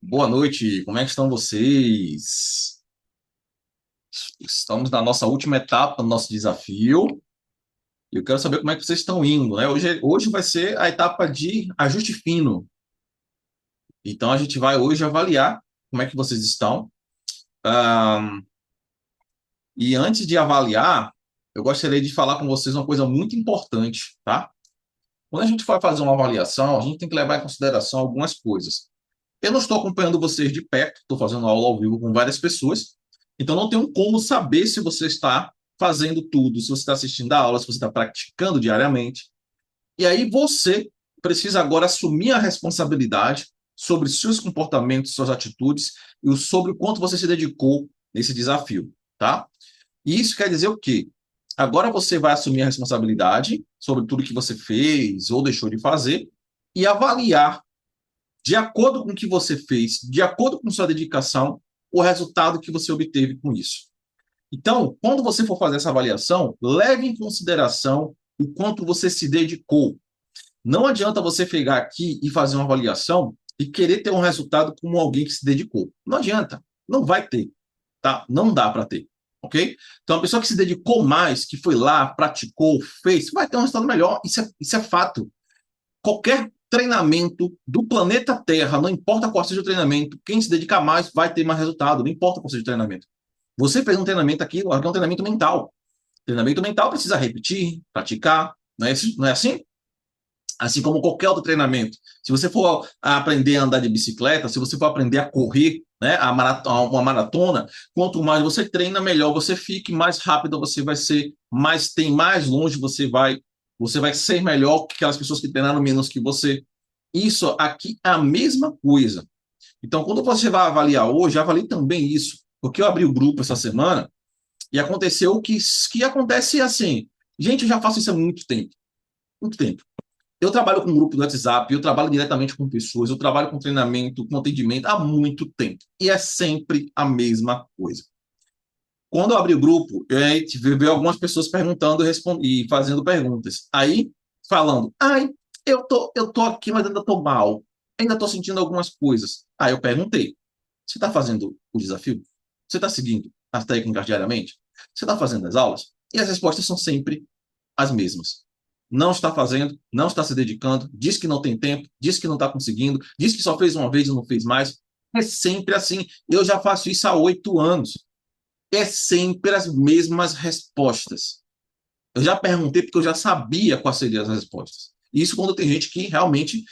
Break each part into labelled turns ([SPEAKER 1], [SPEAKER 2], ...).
[SPEAKER 1] Boa noite, como é que estão vocês? Estamos na nossa última etapa do nosso desafio e eu quero saber como é que vocês estão indo, né? Hoje vai ser a etapa de ajuste fino. Então a gente vai hoje avaliar como é que vocês estão. Ah, e antes de avaliar, eu gostaria de falar com vocês uma coisa muito importante, tá? Quando a gente for fazer uma avaliação, a gente tem que levar em consideração algumas coisas. Eu não estou acompanhando vocês de perto, estou fazendo aula ao vivo com várias pessoas, então não tenho como saber se você está fazendo tudo, se você está assistindo a aula, se você está praticando diariamente. E aí você precisa agora assumir a responsabilidade sobre seus comportamentos, suas atitudes e sobre o quanto você se dedicou nesse desafio, tá? E isso quer dizer o quê? Agora você vai assumir a responsabilidade sobre tudo que você fez ou deixou de fazer e avaliar de acordo com o que você fez, de acordo com sua dedicação, o resultado que você obteve com isso. Então, quando você for fazer essa avaliação, leve em consideração o quanto você se dedicou. Não adianta você pegar aqui e fazer uma avaliação e querer ter um resultado como alguém que se dedicou. Não adianta, não vai ter, tá? Não dá para ter, ok? Então, a pessoa que se dedicou mais, que foi lá, praticou, fez, vai ter um resultado melhor. Isso é fato. Qualquer treinamento do planeta Terra, não importa qual seja o treinamento, quem se dedicar mais vai ter mais resultado, não importa qual seja o treinamento. Você fez um treinamento aqui, é um treinamento mental. Treinamento mental precisa repetir, praticar, não é assim? Assim como qualquer outro treinamento. Se você for aprender a andar de bicicleta, se você for aprender a correr, né, uma maratona, quanto mais você treina, melhor você fica, mais rápido você vai ser, mais longe você vai ser melhor que aquelas pessoas que treinaram menos que você. Isso aqui é a mesma coisa. Então, quando você vai avaliar hoje, avalie também isso, porque eu abri o grupo essa semana e aconteceu o que acontece assim. Gente, eu já faço isso há muito tempo, muito tempo. Eu trabalho com um grupo do WhatsApp, eu trabalho diretamente com pessoas, eu trabalho com treinamento, com atendimento há muito tempo. E é sempre a mesma coisa. Quando eu abri o grupo, veio algumas pessoas perguntando e fazendo perguntas. Aí, falando, ai, eu tô aqui, mas ainda tô mal. Ainda tô sentindo algumas coisas. Aí eu perguntei, você está fazendo o desafio? Você está seguindo as técnicas diariamente? Você está fazendo as aulas? E as respostas são sempre as mesmas. Não está fazendo, não está se dedicando, diz que não tem tempo, diz que não está conseguindo, diz que só fez uma vez e não fez mais. É sempre assim. Eu já faço isso há 8 anos. É sempre as mesmas respostas. Eu já perguntei porque eu já sabia quais seriam as respostas. Isso quando tem gente que realmente.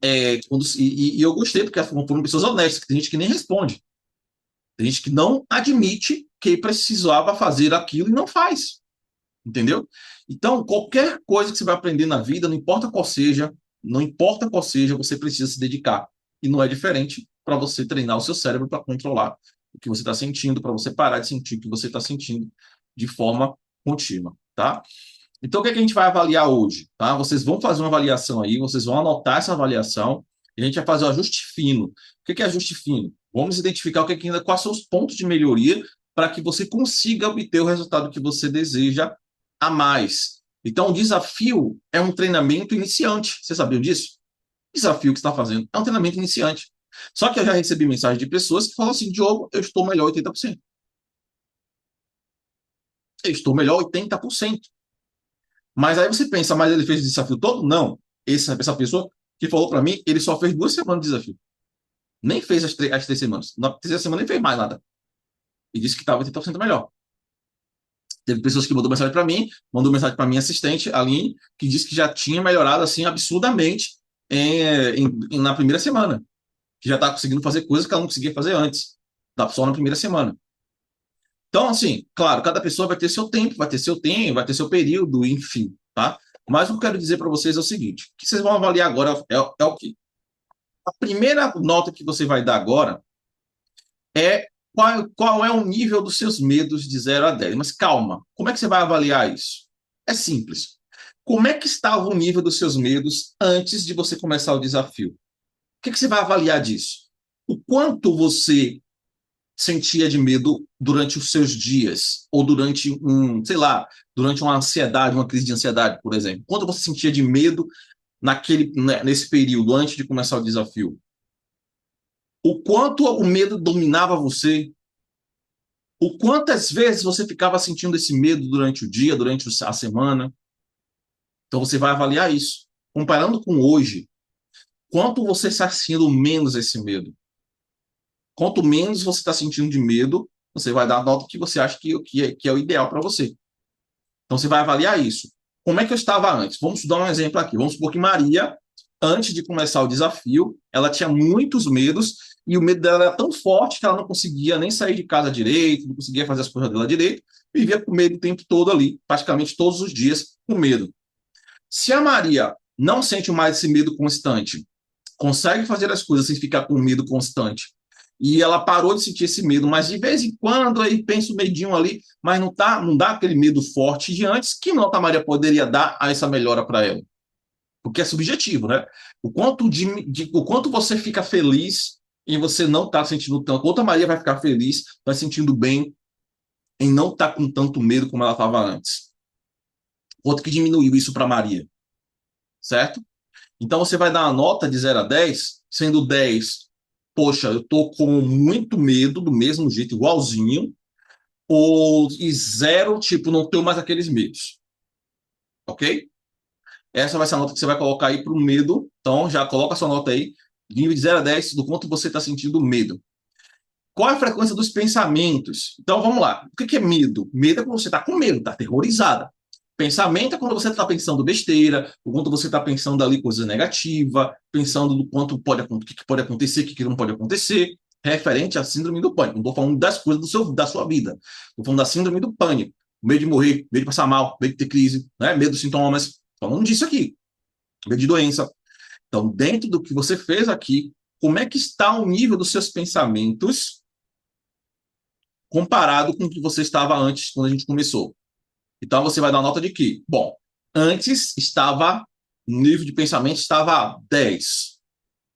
[SPEAKER 1] E eu gostei, porque foram pessoas honestas, que tem gente que nem responde. Tem gente que não admite que precisava fazer aquilo e não faz. Entendeu? Então, qualquer coisa que você vai aprender na vida, não importa qual seja, você precisa se dedicar. E não é diferente para você treinar o seu cérebro para controlar o que você está sentindo, para você parar de sentir o que você está sentindo de forma contínua, tá? Então, o que é que a gente vai avaliar hoje? Tá? Vocês vão fazer uma avaliação aí, vocês vão anotar essa avaliação e a gente vai fazer o ajuste fino. O que é ajuste fino? Vamos identificar quais são os pontos de melhoria para que você consiga obter o resultado que você deseja a mais. Então, o desafio é um treinamento iniciante. Você sabia disso? O desafio que você está fazendo é um treinamento iniciante. Só que eu já recebi mensagem de pessoas que falam assim, Diogo, eu estou melhor 80%. Eu estou melhor 80%. Mas aí você pensa, mas ele fez o desafio todo? Não. Essa pessoa que falou para mim, ele só fez 2 semanas de desafio. Nem fez as 3 semanas. Na terceira semana nem fez mais nada. E disse que estava 80% melhor. Teve pessoas que mandou mensagem para minha assistente, a Aline, que disse que já tinha melhorado assim absurdamente na primeira semana. Que já está conseguindo fazer coisas que ela não conseguia fazer antes. Só na primeira semana. Então, assim, claro, cada pessoa vai ter seu tempo, vai ter seu período, enfim, tá? Mas o que eu quero dizer para vocês é o seguinte: o que vocês vão avaliar agora é o quê? A primeira nota que você vai dar agora é qual é o nível dos seus medos de 0 a 10. Mas calma, como é que você vai avaliar isso? É simples. Como é que estava o nível dos seus medos antes de você começar o desafio? O que você vai avaliar disso? O quanto você sentia de medo durante os seus dias, ou durante sei lá, durante uma ansiedade, uma crise de ansiedade, por exemplo. Quanto você sentia de medo nesse período, antes de começar o desafio? O quanto o medo dominava você, o quantas vezes você ficava sentindo esse medo durante o dia, durante a semana. Então você vai avaliar isso. Comparando com hoje, quanto você está sentindo menos esse medo? Quanto menos você está sentindo de medo, você vai dar a nota que você acha que é o ideal para você. Então você vai avaliar isso. Como é que eu estava antes? Vamos dar um exemplo aqui. Vamos supor que Maria, antes de começar o desafio, ela tinha muitos medos e o medo dela era tão forte que ela não conseguia nem sair de casa direito, não conseguia fazer as coisas dela direito, vivia com medo o tempo todo ali, praticamente todos os dias com medo. Se a Maria não sente mais esse medo constante, consegue fazer as coisas sem ficar com medo constante, e ela parou de sentir esse medo, mas de vez em quando aí pensa o medinho ali, mas não dá aquele medo forte de antes, que nota a Maria poderia dar a essa melhora para ela? Porque é subjetivo, né? O quanto você fica feliz em você não estar sentindo tanto, quanto a Maria vai ficar feliz, vai sentindo bem em não estar com tanto medo como ela estava antes. Quanto que diminuiu isso para Maria, certo? Então você vai dar uma nota de 0 a 10, sendo 10, poxa, eu tô com muito medo do mesmo jeito, igualzinho, ou e 0, tipo, não tenho mais aqueles medos, ok? Essa vai ser a nota que você vai colocar aí para o medo. Então já coloca a sua nota aí, nível de 0 a 10, do quanto você está sentindo medo. Qual é a frequência dos pensamentos? Então vamos lá. O que é medo? Medo é quando você está com medo, está aterrorizada. Pensamento é quando você está pensando besteira, o quanto você está pensando ali coisa negativa, pensando no quanto pode, o que pode acontecer, o que não pode acontecer, referente à síndrome do pânico. Não estou falando das coisas da sua vida. Estou falando da síndrome do pânico. Medo de morrer, medo de passar mal, medo de ter crise, né? Medo dos sintomas. Falando disso aqui. Medo de doença. Então, dentro do que você fez aqui, como é que está o nível dos seus pensamentos comparado com o que você estava antes, quando a gente começou? Então você vai dar nota de que? Bom, antes estava, o nível de pensamento estava 10.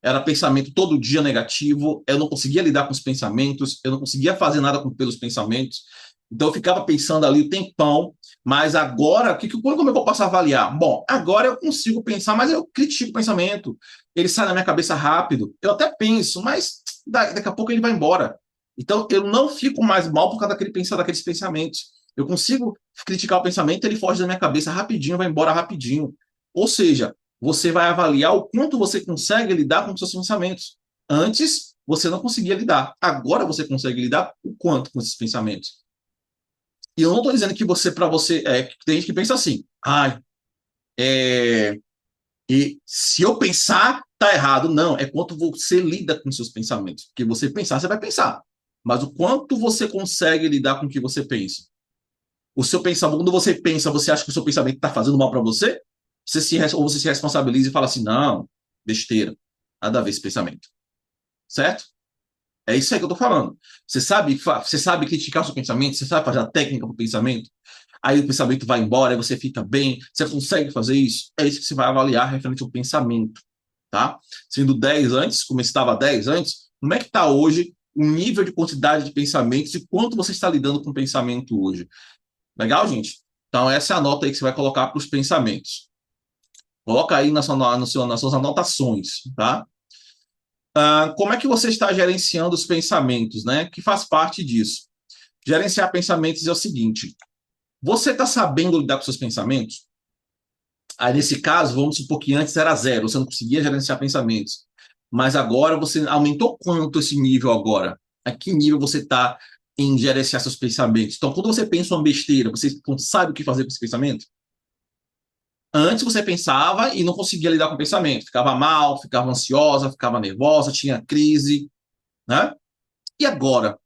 [SPEAKER 1] Era pensamento todo dia negativo, eu não conseguia lidar com os pensamentos, eu não conseguia fazer nada pelos pensamentos. Então eu ficava pensando ali o tempão, mas agora, como eu vou passar a avaliar? Bom, agora eu consigo pensar, mas eu critico o pensamento. Ele sai da minha cabeça rápido. Eu até penso, mas daqui a pouco ele vai embora. Então eu não fico mais mal por causa daqueles pensamentos. Eu consigo criticar o pensamento, ele foge da minha cabeça rapidinho, vai embora rapidinho. Ou seja, você vai avaliar o quanto você consegue lidar com os seus pensamentos. Antes, você não conseguia lidar. Agora você consegue lidar o quanto com esses pensamentos. E eu não estou dizendo que para você, tem gente que pensa assim, e se eu pensar, tá errado. Não, é quanto você lida com seus pensamentos. Porque você pensar, você vai pensar. Mas o quanto você consegue lidar com o que você pensa. O seu pensamento, quando você pensa, você acha que o seu pensamento está fazendo mal para você? Ou você se responsabiliza e fala assim, não, besteira, nada a ver esse pensamento. Certo? É isso aí que eu tô falando. Você sabe criticar o seu pensamento, você sabe fazer a técnica para o pensamento, aí o pensamento vai embora, aí você fica bem, você consegue fazer isso. É isso que você vai avaliar referente ao pensamento, tá? Sendo 10 antes, como estava 10 antes, como é que está hoje o nível de quantidade de pensamentos e quanto você está lidando com o pensamento hoje? Legal, gente? Então, essa é a nota aí que você vai colocar para os pensamentos. Coloca aí nas suas anotações, tá? Como é que você está gerenciando os pensamentos, né? Que faz parte disso. Gerenciar pensamentos é o seguinte: você está sabendo lidar com seus pensamentos? Aí, nesse caso, vamos supor que antes era 0, você não conseguia gerenciar pensamentos. Mas agora você aumentou quanto esse nível agora? A que nível você está em gerenciar seus pensamentos? Então, quando você pensa uma besteira, você sabe o que fazer com esse pensamento? Antes você pensava e não conseguia lidar com o pensamento. Ficava mal, ficava ansiosa, ficava nervosa, tinha crise, né? E agora?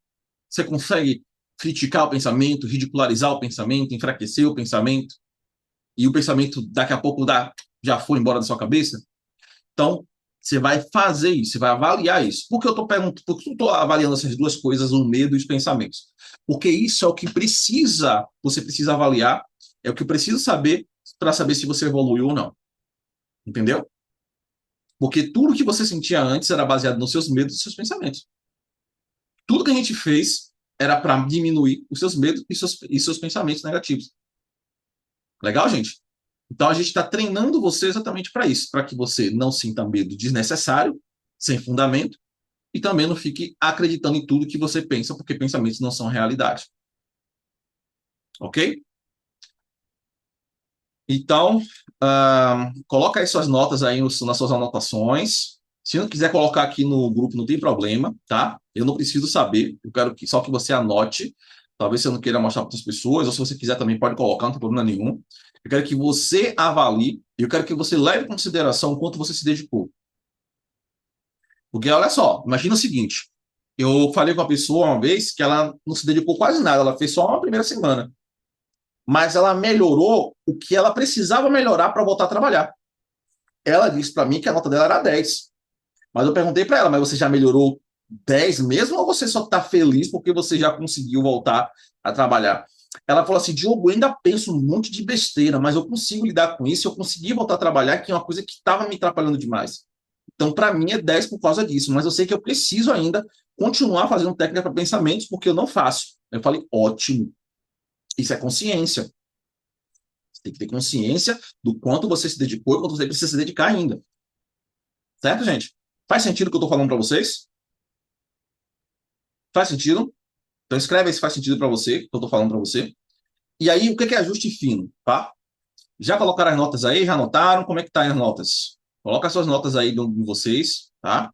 [SPEAKER 1] Você consegue criticar o pensamento, ridicularizar o pensamento, enfraquecer o pensamento, e o pensamento daqui a pouco já foi embora da sua cabeça? Então, você vai fazer isso, você vai avaliar isso. Por que eu estou perguntando, por que eu estou avaliando essas duas coisas, o medo e os pensamentos? Porque isso é o que você precisa avaliar, é o que eu preciso saber para saber se você evoluiu ou não. Entendeu? Porque tudo que você sentia antes era baseado nos seus medos e seus pensamentos. Tudo que a gente fez era para diminuir os seus medos e seus pensamentos negativos. Legal, gente? Então a gente está treinando você exatamente para isso, para que você não sinta medo desnecessário, sem fundamento, e também não fique acreditando em tudo que você pensa, porque pensamentos não são realidade. Ok? Então, coloca aí suas notas aí nas suas anotações. Se não quiser colocar aqui no grupo, não tem problema, tá? Eu não preciso saber, eu quero que só que você anote. Talvez você não queira mostrar para outras pessoas, ou se você quiser também pode colocar, não tem problema nenhum. Eu quero que você avalie, e eu quero que você leve em consideração o quanto você se dedicou. Porque olha só, imagina o seguinte: eu falei com uma pessoa uma vez que ela não se dedicou quase nada, ela fez só uma primeira semana, mas ela melhorou o que ela precisava melhorar para voltar a trabalhar. Ela disse para mim que a nota dela era 10. Mas eu perguntei para ela, mas você já melhorou 10 mesmo ou você só está feliz porque você já conseguiu voltar a trabalhar? Ela falou assim, Diogo, eu ainda penso um monte de besteira, mas eu consigo lidar com isso, eu consegui voltar a trabalhar, que é uma coisa que estava me atrapalhando demais. Então, para mim, é 10 por causa disso, mas eu sei que eu preciso ainda continuar fazendo técnica para pensamentos, porque eu não faço. Eu falei, ótimo, isso é consciência. Você tem que ter consciência do quanto você se dedicou e quanto você precisa se dedicar ainda. Certo, gente? Faz sentido o que eu estou falando para vocês? Faz sentido? Então escreve aí se faz sentido para você, que eu estou falando para você. E aí, o que é ajuste fino, tá? Já colocaram as notas aí? Já anotaram? Como é que tá as notas? Coloca as suas notas aí de vocês, tá?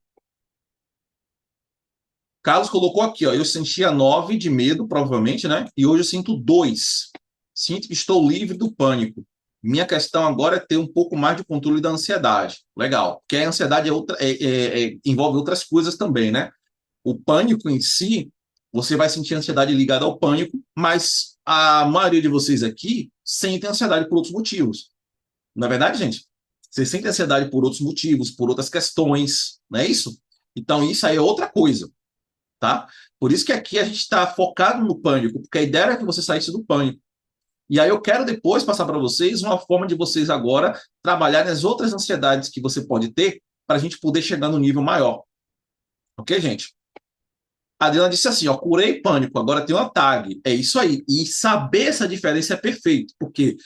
[SPEAKER 1] Carlos colocou aqui, ó. Eu sentia 9 de medo, provavelmente, né? E hoje eu sinto 2. Sinto que estou livre do pânico. Minha questão agora é ter um pouco mais de controle da ansiedade. Legal. Porque a ansiedade envolve outras coisas também, né? O pânico em si, você vai sentir ansiedade ligada ao pânico, mas a maioria de vocês aqui sente ansiedade por outros motivos. Não é verdade, gente? Você sente ansiedade por outros motivos, por outras questões, não é isso? Então, isso aí é outra coisa, tá? Por isso que aqui a gente está focado no pânico, porque a ideia é que você saísse do pânico. E aí eu quero depois passar para vocês uma forma de vocês agora trabalharem as outras ansiedades que você pode ter para a gente poder chegar no nível maior. Ok, gente? A Adriana disse assim, ó, curei pânico, agora tem uma tag. É isso aí. E saber essa diferença é perfeito, porque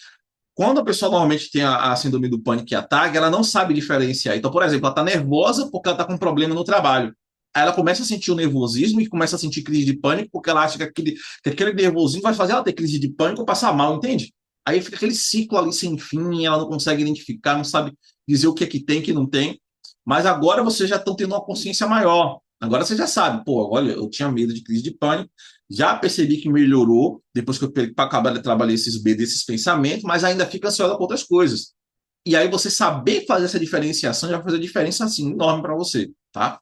[SPEAKER 1] quando a pessoa normalmente tem a síndrome do pânico e a tag, ela não sabe diferenciar. Então, por exemplo, ela está nervosa porque ela está com um problema no trabalho. Aí ela começa a sentir o nervosismo e começa a sentir crise de pânico porque ela acha que aquele nervosismo vai fazer ela ter crise de pânico ou passar mal, entende? Aí fica aquele ciclo ali sem fim, ela não consegue identificar, não sabe dizer o que é que tem, o que não tem. Mas agora vocês já estão tendo uma consciência maior. Agora você já sabe, pô, olha, eu tinha medo de crise de pânico, já percebi que melhorou depois que eu acabar de trabalhar esses B desses pensamentos, mas ainda fica ansiosa com outras coisas. E aí você saber fazer essa diferenciação já vai fazer diferença assim enorme para você, tá?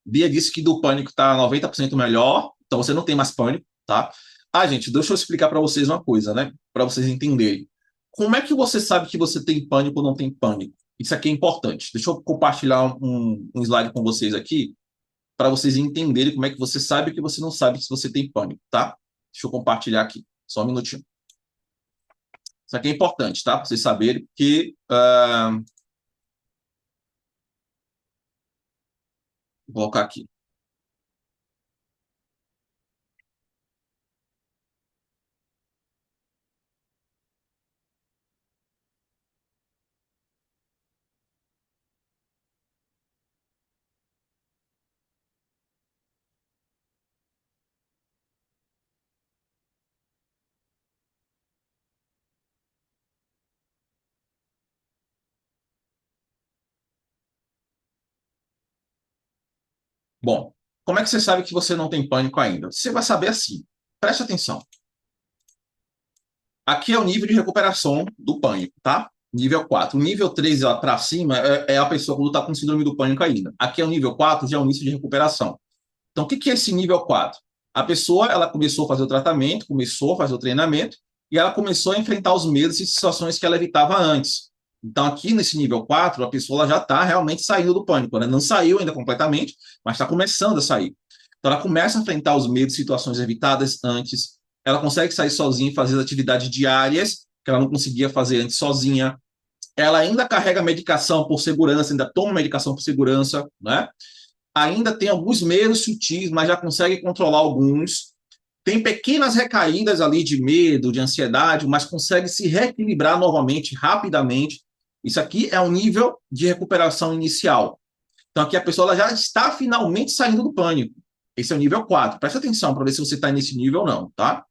[SPEAKER 1] Bia disse que do pânico está 90% melhor, então você não tem mais pânico, tá? Ah, gente, deixa eu explicar para vocês uma coisa, né? Para vocês entenderem. Como é que você sabe que você tem pânico ou não tem pânico? Isso aqui é importante. Deixa eu compartilhar um slide com vocês aqui para vocês entenderem como é que você sabe que você não sabe se você tem pânico, tá? Deixa eu compartilhar aqui, só um minutinho. Isso aqui é importante, tá? Para vocês saberem que. Vou colocar aqui. Bom, como é que você sabe que você não tem pânico ainda? Você vai saber assim. Preste atenção. Aqui é o nível de recuperação do pânico, tá? Nível 4. O nível 3 para cima é a pessoa quando está com síndrome do pânico ainda. Aqui é o nível 4, já é o início de recuperação. Então, o que é esse nível 4? A pessoa ela começou a fazer o tratamento, começou a fazer o treinamento, e ela começou a enfrentar os medos e situações que ela evitava antes. Então, aqui nesse nível 4, a pessoa já está realmente saindo do pânico. Ela não saiu ainda completamente, mas está começando a sair. Então, ela começa a enfrentar os medos e situações evitadas antes. Ela consegue sair sozinha e fazer as atividades diárias que ela não conseguia fazer antes sozinha. Ela ainda carrega medicação por segurança, ainda toma medicação por segurança, né? Ainda tem alguns medos sutis, mas já consegue controlar alguns. tem pequenas recaídas ali de medo, de ansiedade, mas consegue se reequilibrar novamente, rapidamente. Isso aqui é um nível de recuperação inicial. Então, aqui a pessoa ela já está finalmente saindo do pânico. Esse é o nível 4. Presta atenção para ver se você está nesse nível ou não, tá?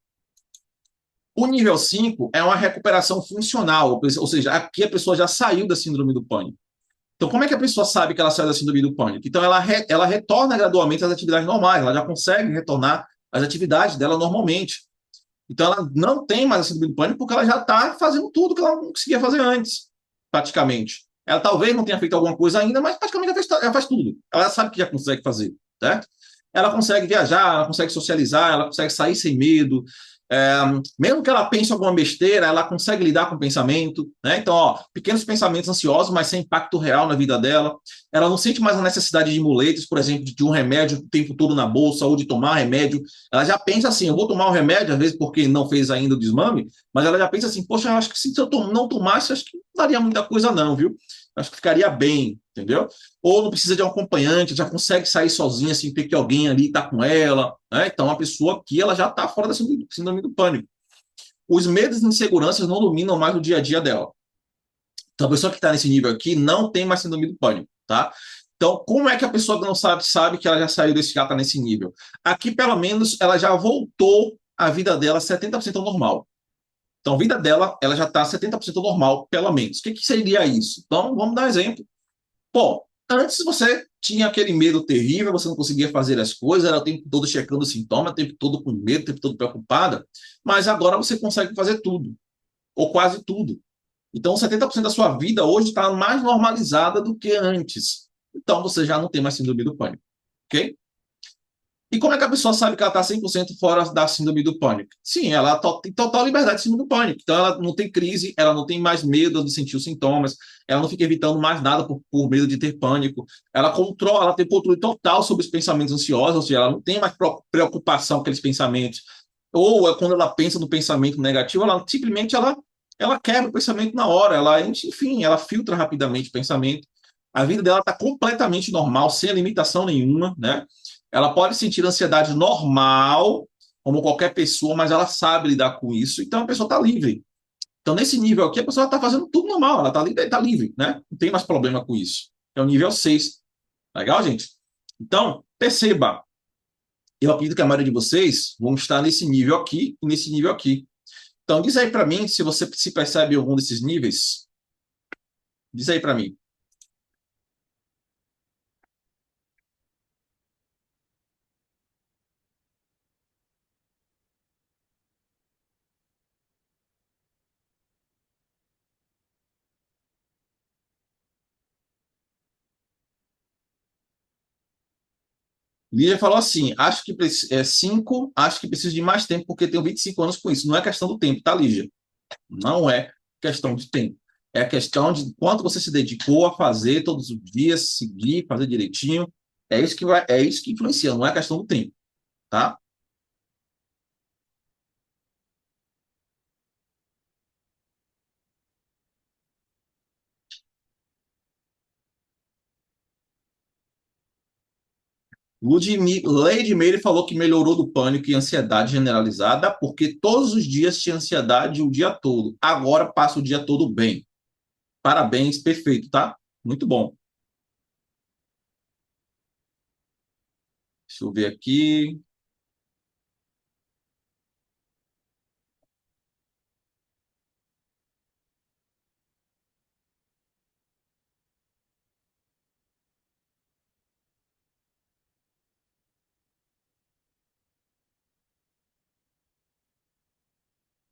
[SPEAKER 1] O nível 5 é uma recuperação funcional, ou seja, aqui a pessoa já saiu da síndrome do pânico. Então, como é que a pessoa sabe que ela saiu da síndrome do pânico? Então, ela retorna gradualmente às atividades normais, ela já consegue retornar às atividades dela normalmente. Então, ela não tem mais a síndrome do pânico porque ela já está fazendo tudo que ela não conseguia fazer antes, praticamente. Ela talvez não tenha feito alguma coisa ainda, mas praticamente ela faz tudo. Ela sabe que já consegue fazer, certo? Ela consegue viajar, ela consegue socializar, ela consegue sair sem medo. É, mesmo que ela pense alguma besteira, ela consegue lidar com o pensamento, né? Então, ó, pequenos pensamentos ansiosos, mas sem impacto real na vida dela. Ela não sente mais a necessidade de muletas, por exemplo, de um remédio o tempo todo na bolsa ou de tomar remédio. Ela já pensa assim: eu vou tomar o remédio, às vezes porque não fez ainda o desmame, mas ela já pensa assim: poxa, eu acho que se eu não tomasse, acho que não daria muita coisa, não, viu? Acho que ficaria bem, entendeu? Ou não precisa de um acompanhante, já consegue sair sozinha sem ter que alguém ali estar com ela, né? Então, a pessoa aqui ela já está fora da síndrome do pânico. Os medos e inseguranças não dominam mais o dia a dia dela. Então, a pessoa que está nesse nível aqui não tem mais síndrome do pânico, tá? Então, como é que a pessoa não sabe que ela já saiu desse, já está nesse nível? Aqui, pelo menos, ela já voltou a vida dela 70% ao normal. Então, a vida dela, ela já está 70% normal, pelo menos. O que, que seria isso? Então, vamos dar um exemplo. Pô, antes você tinha aquele medo terrível, você não conseguia fazer as coisas, era o tempo todo checando os sintomas, o tempo todo com medo, o tempo todo preocupada, mas agora você consegue fazer tudo, ou quase tudo. Então, 70% da sua vida hoje está mais normalizada do que antes. Então, você já não tem mais síndrome do pânico, ok? E como é que a pessoa sabe que ela está 100% fora da síndrome do pânico? Sim, ela tem total liberdade de síndrome do pânico. Então, ela não tem crise, ela não tem mais medo de sentir os sintomas, ela não fica evitando mais nada por medo de ter pânico. Ela controla, ela tem controle total sobre os pensamentos ansiosos, ou seja, ela não tem mais preocupação com aqueles pensamentos. Ou quando ela pensa no pensamento negativo, ela simplesmente ela quebra o pensamento na hora, ela, enfim, ela filtra rapidamente o pensamento. A vida dela está completamente normal, sem limitação nenhuma, né? Ela pode sentir ansiedade normal, como qualquer pessoa, mas ela sabe lidar com isso, então a pessoa está livre. Então, nesse nível aqui, a pessoa está fazendo tudo normal, ela tá livre, né? Não tem mais problema com isso. É o nível 6. Legal, gente? Então, perceba, eu acredito que a maioria de vocês vão estar nesse nível aqui e nesse nível aqui. Então, diz aí para mim se você se percebe em algum desses níveis. Diz aí para mim. Lígia falou assim: acho que é 5, acho que preciso de mais tempo porque tenho 25 anos com isso. Não é questão do tempo, tá, Lígia? Não é questão de tempo. É questão de quanto você se dedicou a fazer todos os dias, seguir, fazer direitinho. É isso que influencia, não é questão do tempo, tá? Lady Meire falou que melhorou do pânico e ansiedade generalizada porque todos os dias tinha ansiedade o dia todo. Agora passa o dia todo bem. Parabéns, perfeito, tá? Muito bom. Deixa eu ver aqui.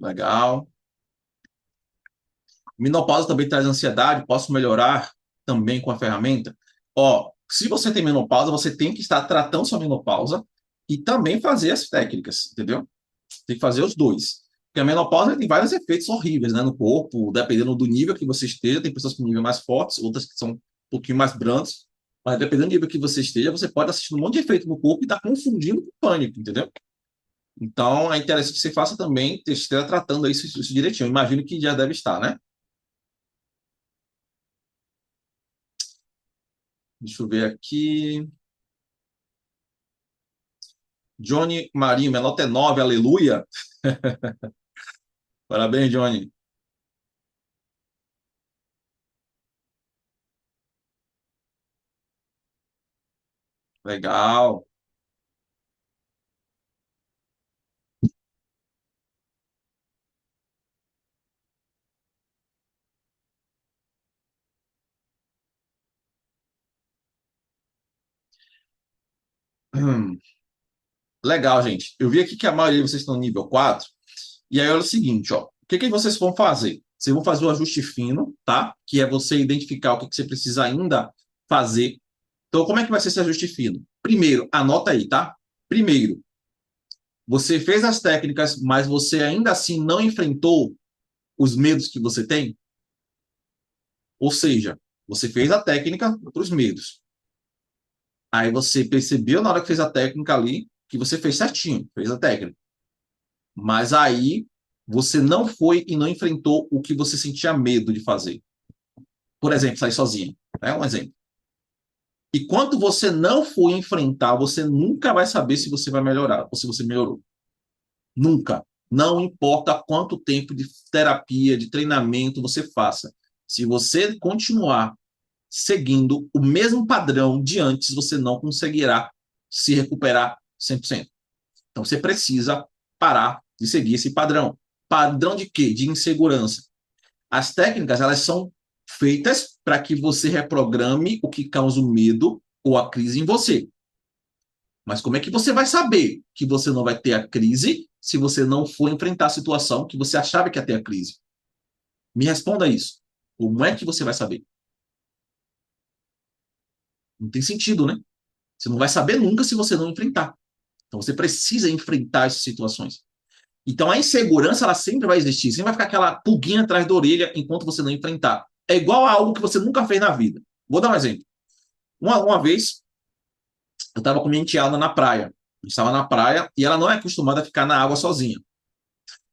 [SPEAKER 1] Legal. Menopausa também traz ansiedade. Posso melhorar também com a ferramenta? Ó, se você tem menopausa, você tem que estar tratando sua menopausa e também fazer as técnicas, entendeu? Tem que fazer os dois. Porque a menopausa tem vários efeitos horríveis, né, no corpo, dependendo do nível que você esteja. Tem pessoas com nível mais fortes, outras que são um pouquinho mais brandos. Mas dependendo do nível que você esteja, você pode assistir um monte de efeito no corpo e estar confundindo com pânico, entendeu? Então, é interessante que você faça também, esteja tratando isso direitinho. Eu imagino que já deve estar, né? Deixa eu ver aqui. Johnny Marinho, minha nota é 9, aleluia. Parabéns, Johnny. Legal. Hum, Legal, gente. Eu vi aqui que a maioria de vocês estão no nível 4. E aí, olha o seguinte, ó. O que que vocês vão fazer? Vocês vão fazer o ajuste fino, tá? Que é você identificar o que que você precisa ainda fazer. Então, como é que vai ser esse ajuste fino? Primeiro, anota aí, tá? Primeiro, você fez as técnicas, mas você ainda assim não enfrentou os medos que você tem? Ou seja, você fez a técnica para os medos. Aí você percebeu na hora que fez a técnica ali que você fez certinho, fez a técnica. Mas aí você não foi e não enfrentou o que você sentia medo de fazer. Por exemplo, sair sozinho. É um exemplo. E quando você não for enfrentar, você nunca vai saber se você vai melhorar ou se você melhorou. Nunca. Não importa quanto tempo de terapia, de treinamento você faça. Se você continuar seguindo o mesmo padrão de antes, você não conseguirá se recuperar 100%. Então você precisa parar de seguir esse padrão. Padrão de quê? De insegurança. As técnicas, elas são feitas para que você reprograme o que causa o medo ou a crise em você. Mas como é que você vai saber que você não vai ter a crise se você não for enfrentar a situação que você achava que ia ter a crise? Me responda isso. Como é que você vai saber? Não tem sentido, né? Você não vai saber nunca se você não enfrentar. Então você precisa enfrentar essas situações. Então a insegurança ela sempre vai existir, sempre vai ficar aquela pulguinha atrás da orelha enquanto você não enfrentar. É igual a algo que você nunca fez na vida. Vou dar um exemplo. Uma vez eu estava com minha enteada na praia. A gente estava na praia e ela não é acostumada a ficar na água sozinha.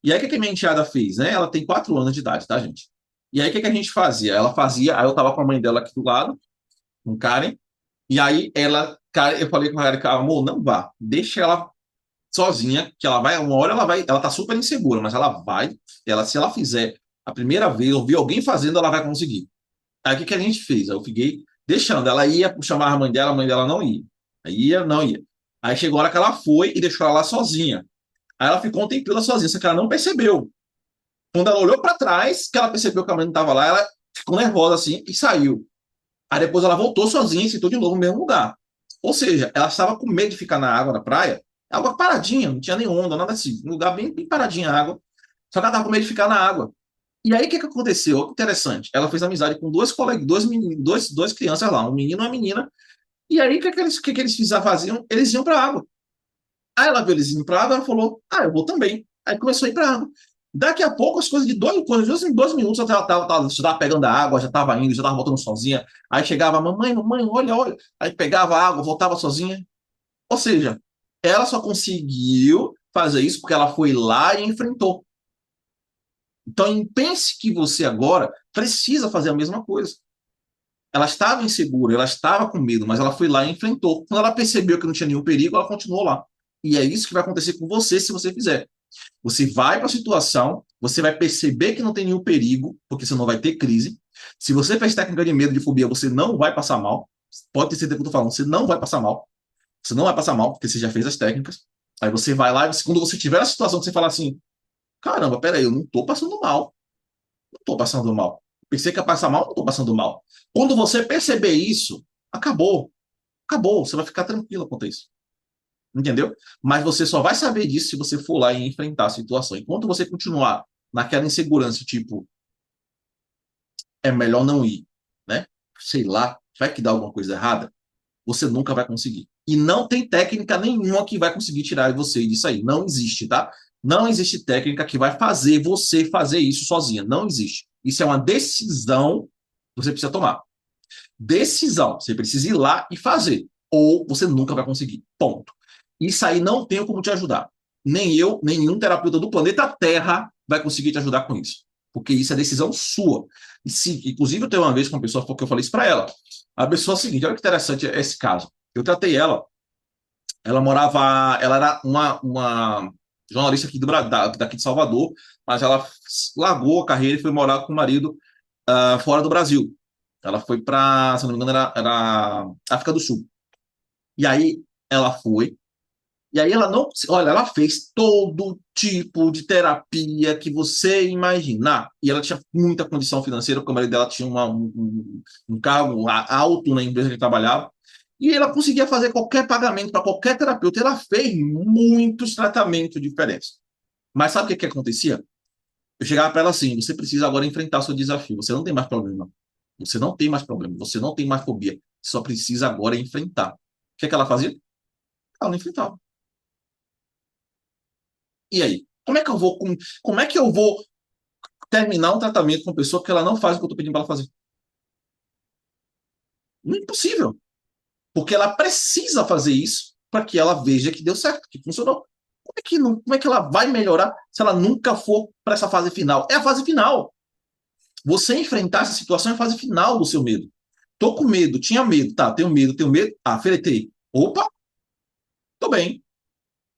[SPEAKER 1] E aí o que que a minha enteada fez, né? Ela tem 4 anos de idade, tá, gente? E aí o que que a gente fazia? Ela fazia, aí eu tava com a mãe dela aqui do lado, com Karen, e aí ela, cara, eu falei com a Karen, amor, não vá, deixa ela sozinha, que ela vai, uma hora ela vai, ela tá super insegura, mas ela vai, ela, se ela fizer a primeira vez, ou ver alguém fazendo, ela vai conseguir. Aí o que que a gente fez? Eu fiquei deixando, ela ia chamar a mãe dela não ia. Aí ia, não ia. Aí chegou a hora que ela foi e deixou ela lá sozinha. Aí ela ficou um tempinho lá sozinha, só que ela não percebeu. Quando ela olhou para trás, que ela percebeu que a mãe não estava lá, ela ficou nervosa assim e saiu. Aí depois ela voltou sozinha e sentou de novo no mesmo lugar. Ou seja, ela estava com medo de ficar na água, na praia, água paradinha, não tinha nem onda, nada assim. Um lugar bem, bem paradinha a água. Só que ela estava com medo de ficar na água. E aí o que, que aconteceu? Olha que interessante. Ela fez amizade com dois colegas, dois crianças lá, um menino e uma menina. E aí o que que eles faziam? Eles iam para a água. Aí ela viu eles indo para a água, ela falou: Ah, eu vou também. Aí começou a ir para a água. Daqui a pouco, as coisas de dois minutos, já estava pegando a água, já estava indo, já estava voltando sozinha. Aí chegava, mamãe, olha, olha. Aí pegava a água, voltava sozinha. Ou seja, ela só conseguiu fazer isso porque ela foi lá e enfrentou. Então, pense que você agora precisa fazer a mesma coisa. Ela estava insegura, ela estava com medo, mas ela foi lá e enfrentou. Quando ela percebeu que não tinha nenhum perigo, ela continuou lá. E é isso que vai acontecer com você se você fizer. Você vai para a situação, você vai perceber que não tem nenhum perigo, porque você não vai ter crise. Se você fez técnica de medo, de fobia, você não vai passar mal. Pode ter certeza que eu estou falando, você não vai passar mal. Você não vai passar mal, porque você já fez as técnicas. Aí você vai lá e quando você tiver a situação que você fala assim, caramba, peraí, eu não estou passando mal. Não estou passando mal. Pensei que ia passar mal, não estou passando mal. Quando você perceber isso, acabou. Acabou. Você vai ficar tranquilo quanto a isso. Entendeu? Mas você só vai saber disso se você for lá e enfrentar a situação. Enquanto você continuar naquela insegurança, tipo, é melhor não ir, né? Sei lá, vai que dá alguma coisa errada, você nunca vai conseguir. E não tem técnica nenhuma que vai conseguir tirar você disso aí. Não existe, tá? Não existe técnica que vai fazer você fazer isso sozinha. Não existe. Isso é uma decisão que você precisa tomar. Decisão. Você precisa ir lá e fazer. Ou você nunca vai conseguir. Ponto. Isso aí não tem como te ajudar. Nem eu, nenhum terapeuta do planeta Terra vai conseguir te ajudar com isso. Porque isso é decisão sua. E se, inclusive, eu tenho uma vez com uma pessoa que eu falei isso para ela. A pessoa é a seguinte: olha que interessante esse caso. Eu tratei ela, Ela era uma jornalista aqui daqui de Salvador, mas ela largou a carreira e foi morar com o marido fora do Brasil. Ela foi para, se não me engano, era África do Sul. E aí ela foi. E aí ela não, olha, ela fez todo tipo de terapia que você imaginar. E ela tinha muita condição financeira, porque o marido dela tinha um cargo alto na empresa que ele trabalhava. E ela conseguia fazer qualquer pagamento para qualquer terapeuta. Ela fez muitos tratamentos diferentes. Mas sabe o que que acontecia? Eu chegava para ela assim: você precisa agora enfrentar seu desafio. Você não tem mais problema. Você não tem mais problema. Você não tem mais fobia. Você só precisa agora enfrentar. O que é que ela fazia? Ela não enfrentava. E aí? Como é que eu vou terminar um tratamento com uma pessoa que ela não faz o que eu estou pedindo para ela fazer? Não é impossível. Porque ela precisa fazer isso para que ela veja que deu certo, que funcionou. Como é que ela vai melhorar se ela nunca for para essa fase final? É a fase final. Você enfrentar essa situação é a fase final do seu medo. Tô com medo, tinha medo, tá, tenho medo, tenho medo. Ah, feletei. Opa, tô bem,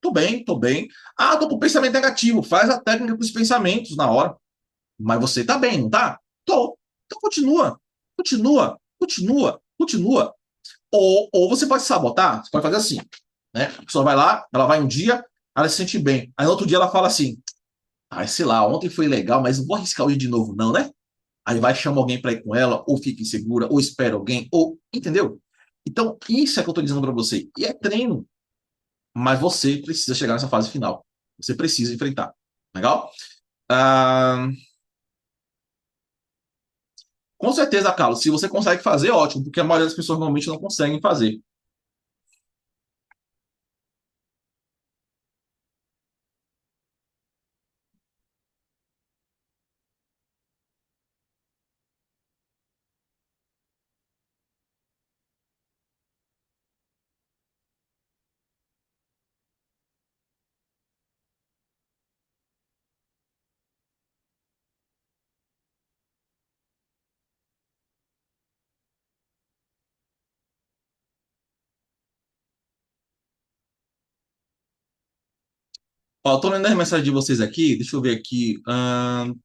[SPEAKER 1] tô bem, tô bem. Ah, tô com pensamento negativo. Faz a técnica com os pensamentos na hora. Mas você tá bem, não tá? Tô. Então continua, continua, continua, continua. Ou você pode sabotar, você pode fazer assim, né? A pessoa vai lá, ela vai um dia, ela se sente bem. Aí no outro dia ela fala assim: ah, sei lá, ontem foi legal, mas não vou arriscar hoje de novo, não, né? Aí vai, chama alguém para ir com ela, ou fica insegura, ou espera alguém, ou. Entendeu? Então, isso é que eu tô dizendo para você. E é treino, mas você precisa chegar nessa fase final. Você precisa enfrentar. Legal? Ah, com certeza, Carlos, se você consegue fazer, ótimo, porque a maioria das pessoas normalmente não conseguem fazer. Ó, tô lendo as mensagens de vocês aqui, deixa eu ver aqui.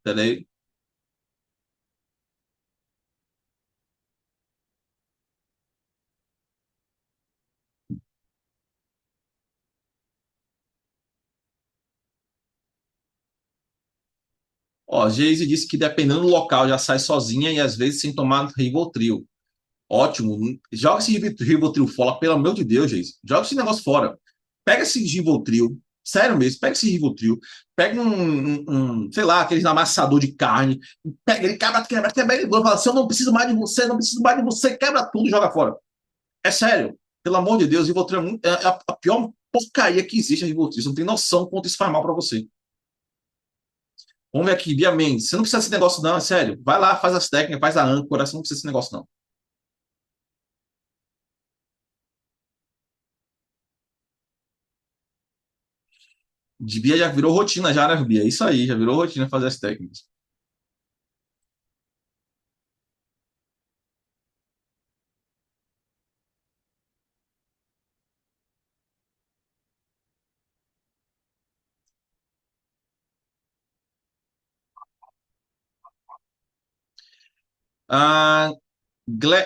[SPEAKER 1] Peraí. Ó, Geise disse que dependendo do local já sai sozinha e às vezes sem tomar Rivotril. Ótimo. Joga esse Rivotril fora, pelo amor de Deus, Geise. Joga esse negócio fora. Pega esse Rivotril, sério mesmo, pega esse Rivotril, pega sei lá, aqueles amassador de carne, pega ele, quebra ele, fala assim: eu não preciso mais de você, não preciso mais de você, quebra tudo e joga fora. É sério. Pelo amor de Deus, Rivotril é a pior porcaria que existe, a Rivotril. Você não tem noção quanto isso faz mal pra você. Vamos ver aqui, Bia Mendes. Você não precisa desse negócio, não, é sério. Vai lá, faz as técnicas, faz a âncora, você não precisa desse negócio, não. De Bia já virou rotina, já, né, Bia? Isso aí, já virou rotina fazer as técnicas. Ah, Gle,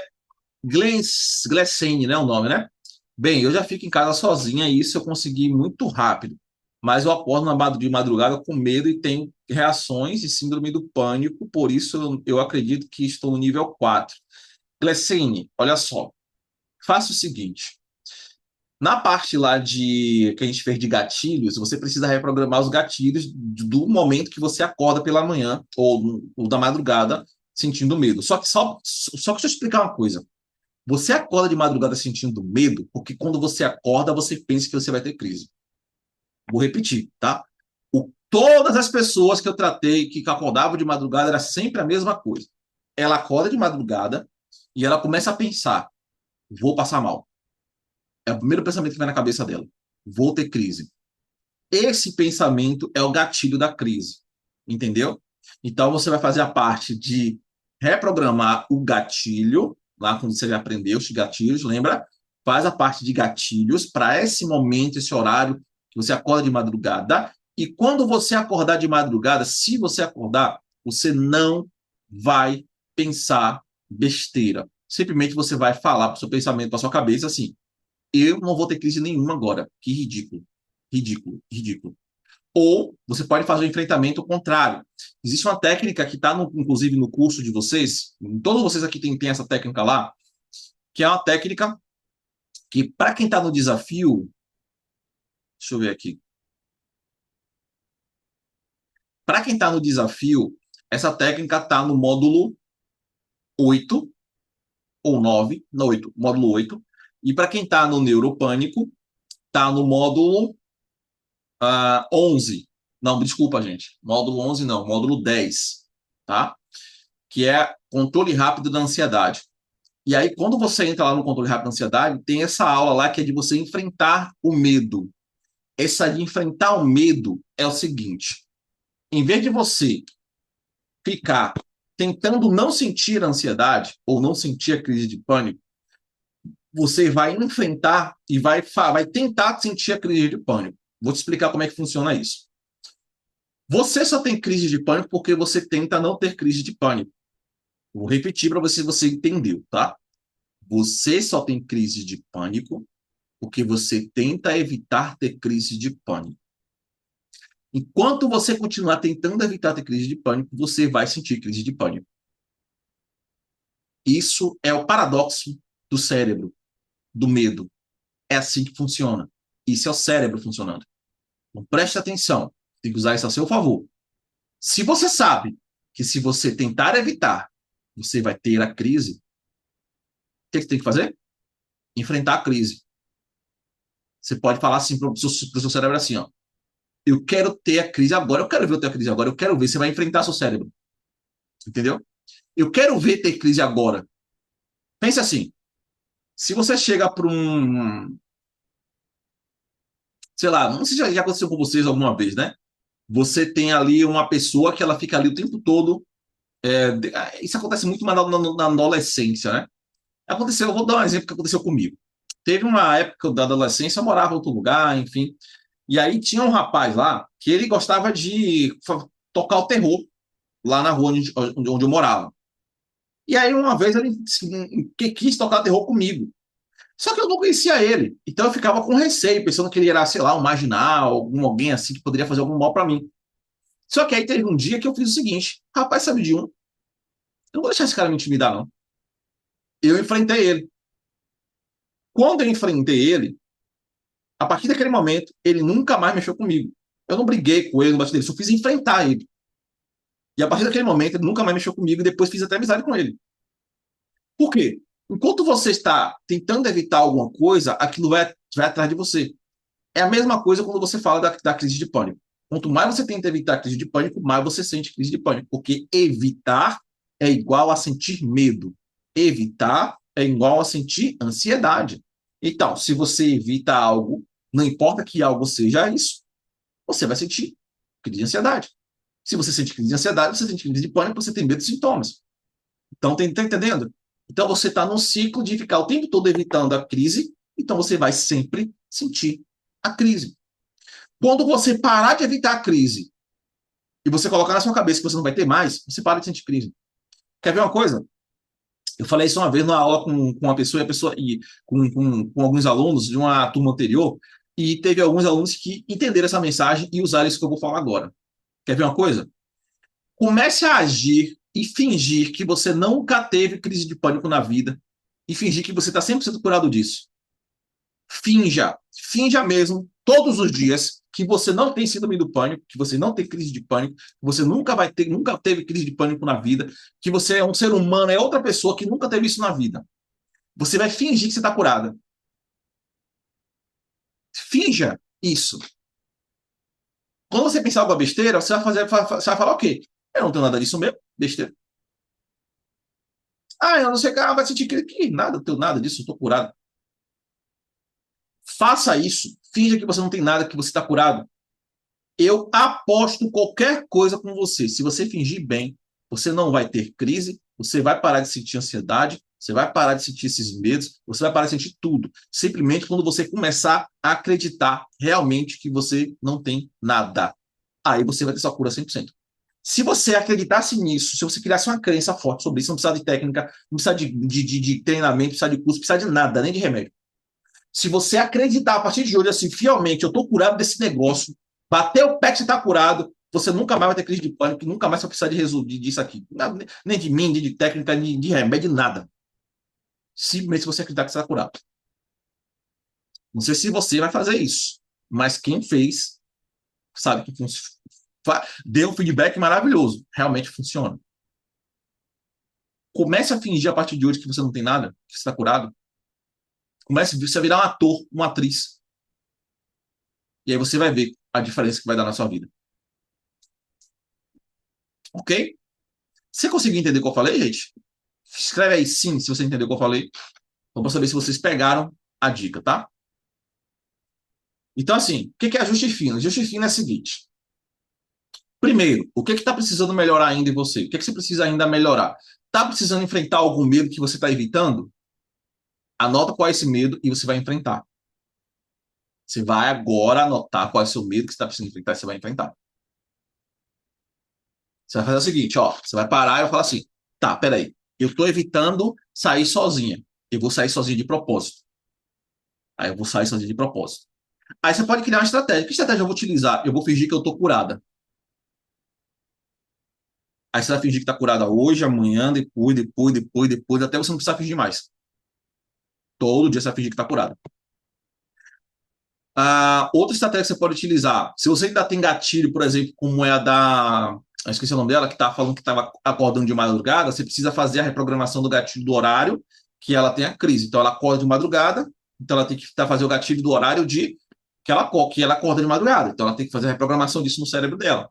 [SPEAKER 1] Glecene, né? O nome, né? Bem, eu já fico em casa sozinha e isso eu consegui muito rápido. Mas eu acordo de madrugada com medo e tenho reações e síndrome do pânico, por isso eu acredito que estou no nível 4. Glecene, olha só, faça o seguinte. Na parte lá de que a gente fez de gatilhos, você precisa reprogramar os gatilhos do momento que você acorda pela manhã ou da madrugada sentindo medo. Só que deixa eu explicar uma coisa. Você acorda de madrugada sentindo medo porque quando você acorda, você pensa que você vai ter crise. Vou repetir, tá? Todas as pessoas que eu tratei que acordavam de madrugada era sempre a mesma coisa. Ela acorda de madrugada e ela começa a pensar: vou passar mal. É o primeiro pensamento que vem na cabeça dela. Vou ter crise. Esse pensamento é o gatilho da crise. Entendeu? Então você vai fazer a parte de reprogramar o gatilho, lá quando você aprendeu os gatilhos, lembra? faz a parte de gatilhos para esse momento, esse horário que você acorda de madrugada. E quando você acordar de madrugada, se você acordar, você não vai pensar besteira. Simplesmente você vai falar para o seu pensamento, para a sua cabeça assim: eu não vou ter crise nenhuma agora. Que ridículo. Ridículo, ridículo. Ou você pode fazer o enfrentamento contrário. Existe uma técnica que está, inclusive, no curso de vocês, todos vocês aqui têm essa técnica lá, que é uma técnica que, para quem está no desafio, deixa eu ver aqui. Para quem está no desafio, essa técnica está no módulo 8 ou 9, não 8, módulo 8. E para quem está no neuropânico, está no módulo 11. Não, desculpa, gente. Módulo 11 não, módulo 10, tá? Que é controle rápido da ansiedade. E aí, quando você entra lá no controle rápido da ansiedade, tem essa aula lá que é de você enfrentar o medo. Essa de enfrentar o medo é o seguinte: em vez de você ficar tentando não sentir a ansiedade ou não sentir a crise de pânico, você vai enfrentar e vai tentar sentir a crise de pânico. Vou te explicar como é que funciona isso. Você só tem crise de pânico porque você tenta não ter crise de pânico. Vou repetir para você se você entendeu, tá? Você só tem crise de pânico porque você tenta evitar ter crise de pânico. Enquanto você continuar tentando evitar ter crise de pânico, você vai sentir crise de pânico. Isso é o paradoxo do cérebro, do medo. É assim que funciona. Isso é o cérebro funcionando. Então, preste atenção. Tem que usar isso a seu favor. Se você sabe que se você tentar evitar, você vai ter a crise, o que você tem que fazer? Enfrentar a crise. Você pode falar assim para o seu cérebro assim, ó: eu quero ter a crise agora, eu quero ver eu ter a crise agora, eu quero ver. Você vai enfrentar seu cérebro. Entendeu? Eu quero ver ter crise agora. Pense assim, se você chega para sei lá, não sei se já aconteceu com vocês alguma vez, né? Você tem ali uma pessoa que ela fica ali o tempo todo. Isso acontece muito mais na adolescência, né? Aconteceu, eu vou dar um exemplo que aconteceu comigo. Teve uma época da adolescência, eu morava em outro lugar, enfim. E aí tinha um rapaz lá que ele gostava de tocar o terror lá na rua onde eu morava. E aí uma vez ele quis tocar terror comigo. Só que eu não conhecia ele. Então eu ficava com receio, pensando que ele era, sei lá, um marginal, alguém assim que poderia fazer algum mal para mim. Só que aí teve um dia que eu fiz o seguinte: rapaz, sabe de um? Eu não vou deixar esse cara me intimidar, não. Eu enfrentei ele. Quando eu enfrentei ele, a partir daquele momento, ele nunca mais mexeu comigo. Eu não briguei com ele, não bati dele, só fiz enfrentar ele. E a partir daquele momento, ele nunca mais mexeu comigo e depois fiz até amizade com ele. Por quê? Enquanto você está tentando evitar alguma coisa, aquilo vai atrás de você. É a mesma coisa quando você fala da crise de pânico. Quanto mais você tenta evitar a crise de pânico, mais você sente crise de pânico. Porque evitar é igual a sentir medo. Evitar é igual a sentir ansiedade. Então, se você evita algo, não importa que algo seja isso, você vai sentir crise de ansiedade. Se você sente crise de ansiedade, você sente crise de pânico, você tem medo de sintomas. Então, tá entendendo? Então, você está num ciclo de ficar o tempo todo evitando a crise, então você vai sempre sentir a crise. Quando você parar de evitar a crise e você colocar na sua cabeça que você não vai ter mais, você para de sentir crise. Quer ver uma coisa? Eu falei isso uma vez numa aula com uma pessoa, e com alguns alunos de uma turma anterior, e teve alguns alunos que entenderam essa mensagem e usaram isso que eu vou falar agora. Quer ver uma coisa? Comece a agir e fingir que você nunca teve crise de pânico na vida e fingir que você está 100% curado disso. Finja mesmo, todos os dias, que você não tem síndrome do pânico, que você não tem crise de pânico, que você nunca teve crise de pânico na vida, que você é um ser humano, é outra pessoa que nunca teve isso na vida. Você vai fingir que você está curada. Finja isso. Quando você pensar alguma besteira, você vai falar o quê? Eu não tenho nada disso mesmo, besteira. Ah, eu não sei, vai sentir que nada, não tenho nada disso, estou curado. Faça isso. Finja que você não tem nada, que você está curado. Eu aposto qualquer coisa com você. Se você fingir bem, você não vai ter crise, você vai parar de sentir ansiedade Você vai parar de sentir esses medos, você vai parar de sentir tudo. Simplesmente quando você começar a acreditar realmente que você não tem nada. Aí você vai ter sua cura 100%. Se você acreditasse nisso, se você criasse uma crença forte sobre isso, não precisa de técnica, não precisa de treinamento, não precisa de curso, não precisa de nada, nem de remédio. Se você acreditar a partir de hoje, assim, fielmente, eu estou curado desse negócio, bater o pé que você está curado, você nunca mais vai ter crise de pânico, nunca mais vai precisar de resolver disso aqui. Nem de mim, nem de técnica, nem de remédio, nada. Simplesmente se você acreditar que você está curado. Não sei se você vai fazer isso, mas quem fez sabe que deu um feedback maravilhoso. Realmente funciona. Comece a fingir a partir de hoje que você não tem nada, que você está curado. Comece a virar um ator, uma atriz. E aí você vai ver a diferença que vai dar na sua vida. Ok? Você conseguiu entender o que eu falei, gente? Escreve aí sim, se você entendeu o que eu falei. Vamos saber se vocês pegaram a dica, tá? Então, assim, o que é ajuste fino? Ajuste fino é o seguinte. Primeiro, o que está precisando melhorar ainda em você? O que você precisa ainda melhorar? Está precisando enfrentar algum medo que você está evitando? Anota qual é esse medo e você vai enfrentar. Você vai agora anotar qual é o seu medo que você está precisando enfrentar e você vai enfrentar. Você vai fazer o seguinte, ó, você vai parar e vai falar assim, tá, peraí, eu estou evitando sair sozinha. Eu vou sair sozinha de propósito. Aí eu vou sair sozinha de propósito. Aí você pode criar uma estratégia. Que estratégia eu vou utilizar? Eu vou fingir que eu estou curada. Aí você vai fingir que está curada hoje, amanhã, depois, até você não precisar fingir mais. Todo dia você vai fingir que está curada. Outra estratégia que você pode utilizar, se você ainda tem gatilho, por exemplo, como é a da. Eu esqueci o nome dela, que estava falando que estava acordando de madrugada, você precisa fazer a reprogramação do gatilho do horário que ela tem a crise. Então, ela acorda de madrugada, então ela tem que fazer o gatilho do horário de que ela acorda de madrugada. Então, ela tem que fazer a reprogramação disso no cérebro dela.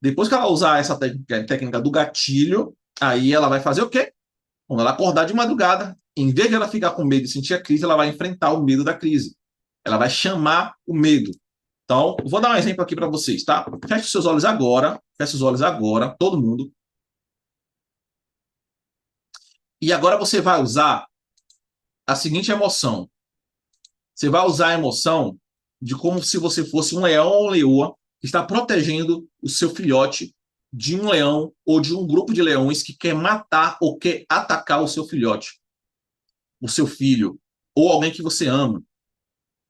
[SPEAKER 1] Depois que ela usar essa técnica do gatilho, aí ela vai fazer o quê? Quando ela acordar de madrugada, em vez de ela ficar com medo e sentir a crise, ela vai enfrentar o medo da crise. Ela vai chamar o medo. Então, vou dar um exemplo aqui para vocês, tá? Feche os seus olhos agora. Feche os olhos agora, todo mundo. E agora você vai usar a seguinte emoção. Você vai usar a emoção de como se você fosse um leão ou uma leoa que está protegendo o seu filhote de um leão ou de um grupo de leões que quer matar ou quer atacar o seu filhote, o seu filho, ou alguém que você ama,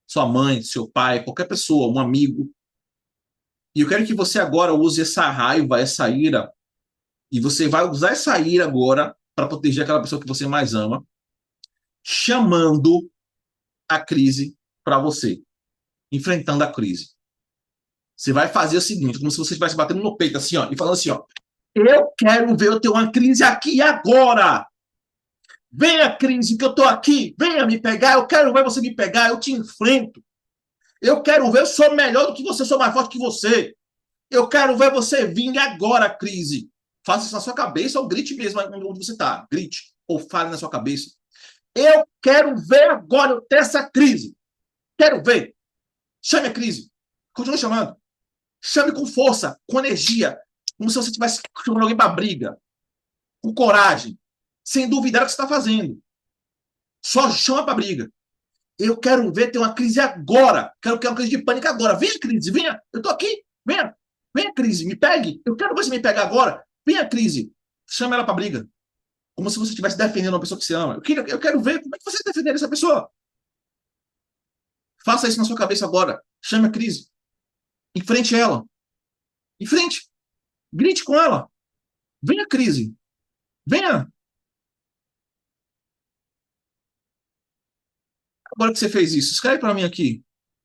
[SPEAKER 1] sua mãe, seu pai, qualquer pessoa, um amigo. E eu quero que você agora use essa raiva, essa ira, e você vai usar essa ira agora para proteger aquela pessoa que você mais ama, chamando a crise para você, enfrentando a crise. Você vai fazer o seguinte, como se você estivesse batendo no peito assim, ó, e falando assim, ó, eu quero ver eu ter uma crise aqui agora. Venha, crise, que eu tô aqui. Venha me pegar. Eu quero ver você me pegar. Eu te enfrento. Eu quero ver eu sou melhor do que você, eu sou mais forte que você. Eu quero ver você vir agora, crise. Faça isso na sua cabeça ou grite mesmo onde você está. Grite ou fale na sua cabeça. Eu quero ver agora eu ter essa crise. Quero ver. Chame a crise. Continue chamando. Chame com força, com energia. Como se você estivesse chamando alguém para briga. Com coragem. Sem duvidar do que você está fazendo. Só chama para briga. Eu quero ver ter uma crise agora. Quero uma crise de pânico agora. Venha, crise, venha. Eu tô aqui. Venha. Venha, crise, me pegue. Eu quero ver você me pegar agora. Venha, crise. Chama ela para briga. Como se você estivesse defendendo uma pessoa que você ama. Eu quero ver como é que você está defendendo essa pessoa. Faça isso na sua cabeça agora. Chame a crise. Enfrente ela. Enfrente. Grite com ela. Venha, crise. Venha. Agora que você fez isso, escreve para mim aqui.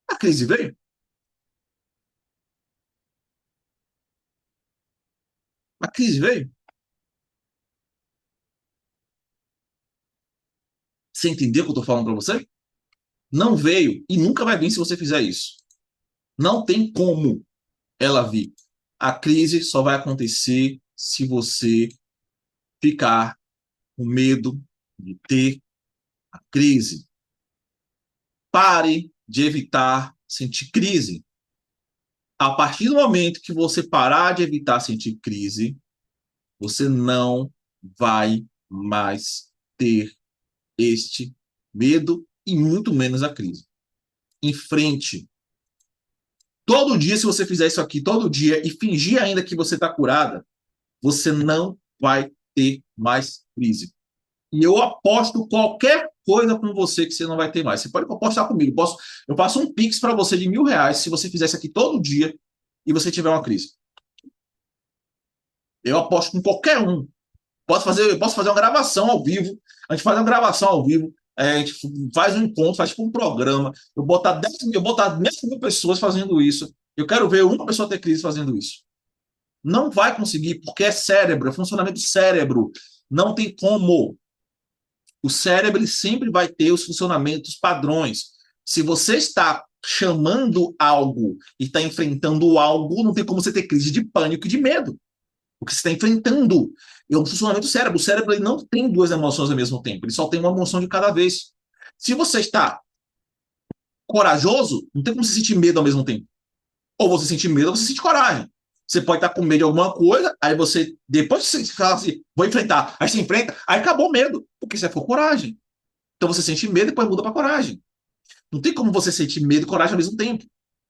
[SPEAKER 1] A crise veio? A crise veio? Você entendeu o que eu estou falando para você? Não veio e nunca vai vir se você fizer isso. Não tem como ela vir. A crise só vai acontecer se você ficar com medo de ter a crise. Pare de evitar sentir crise. A partir do momento que você parar de evitar sentir crise, você não vai mais ter este medo e muito menos a crise. Enfrente. Todo dia, se você fizer isso aqui todo dia e fingir ainda que você está curada, você não vai ter mais crise. E eu aposto qualquer coisa com você que você não vai ter mais. Você pode apostar comigo. Eu passo um Pix para você de R$ 1.000 se você fizer isso aqui todo dia e você tiver uma crise. Eu aposto com qualquer um. Eu posso fazer uma gravação ao vivo. A gente faz uma gravação ao vivo. A gente faz um encontro, faz tipo um programa. Eu botar 10 mil pessoas fazendo isso. Eu quero ver uma pessoa ter crise fazendo isso. Não vai conseguir, porque é cérebro, é funcionamento do cérebro. Não tem como. O cérebro ele sempre vai ter os funcionamentos padrões. Se você está chamando algo e está enfrentando algo, não tem como você ter crise de pânico e de medo. Porque você está enfrentando. É um funcionamento do cérebro. O cérebro ele não tem duas emoções ao mesmo tempo. Ele só tem uma emoção de cada vez. Se você está corajoso, não tem como você sentir medo ao mesmo tempo. Ou você sente medo ou você sente coragem. Você pode estar com medo de alguma coisa, aí você, depois que você fala assim, vou enfrentar, aí você enfrenta, aí acabou o medo, porque você ficou coragem. Então você sente medo e depois muda para coragem. Não tem como você sentir medo e coragem ao mesmo tempo.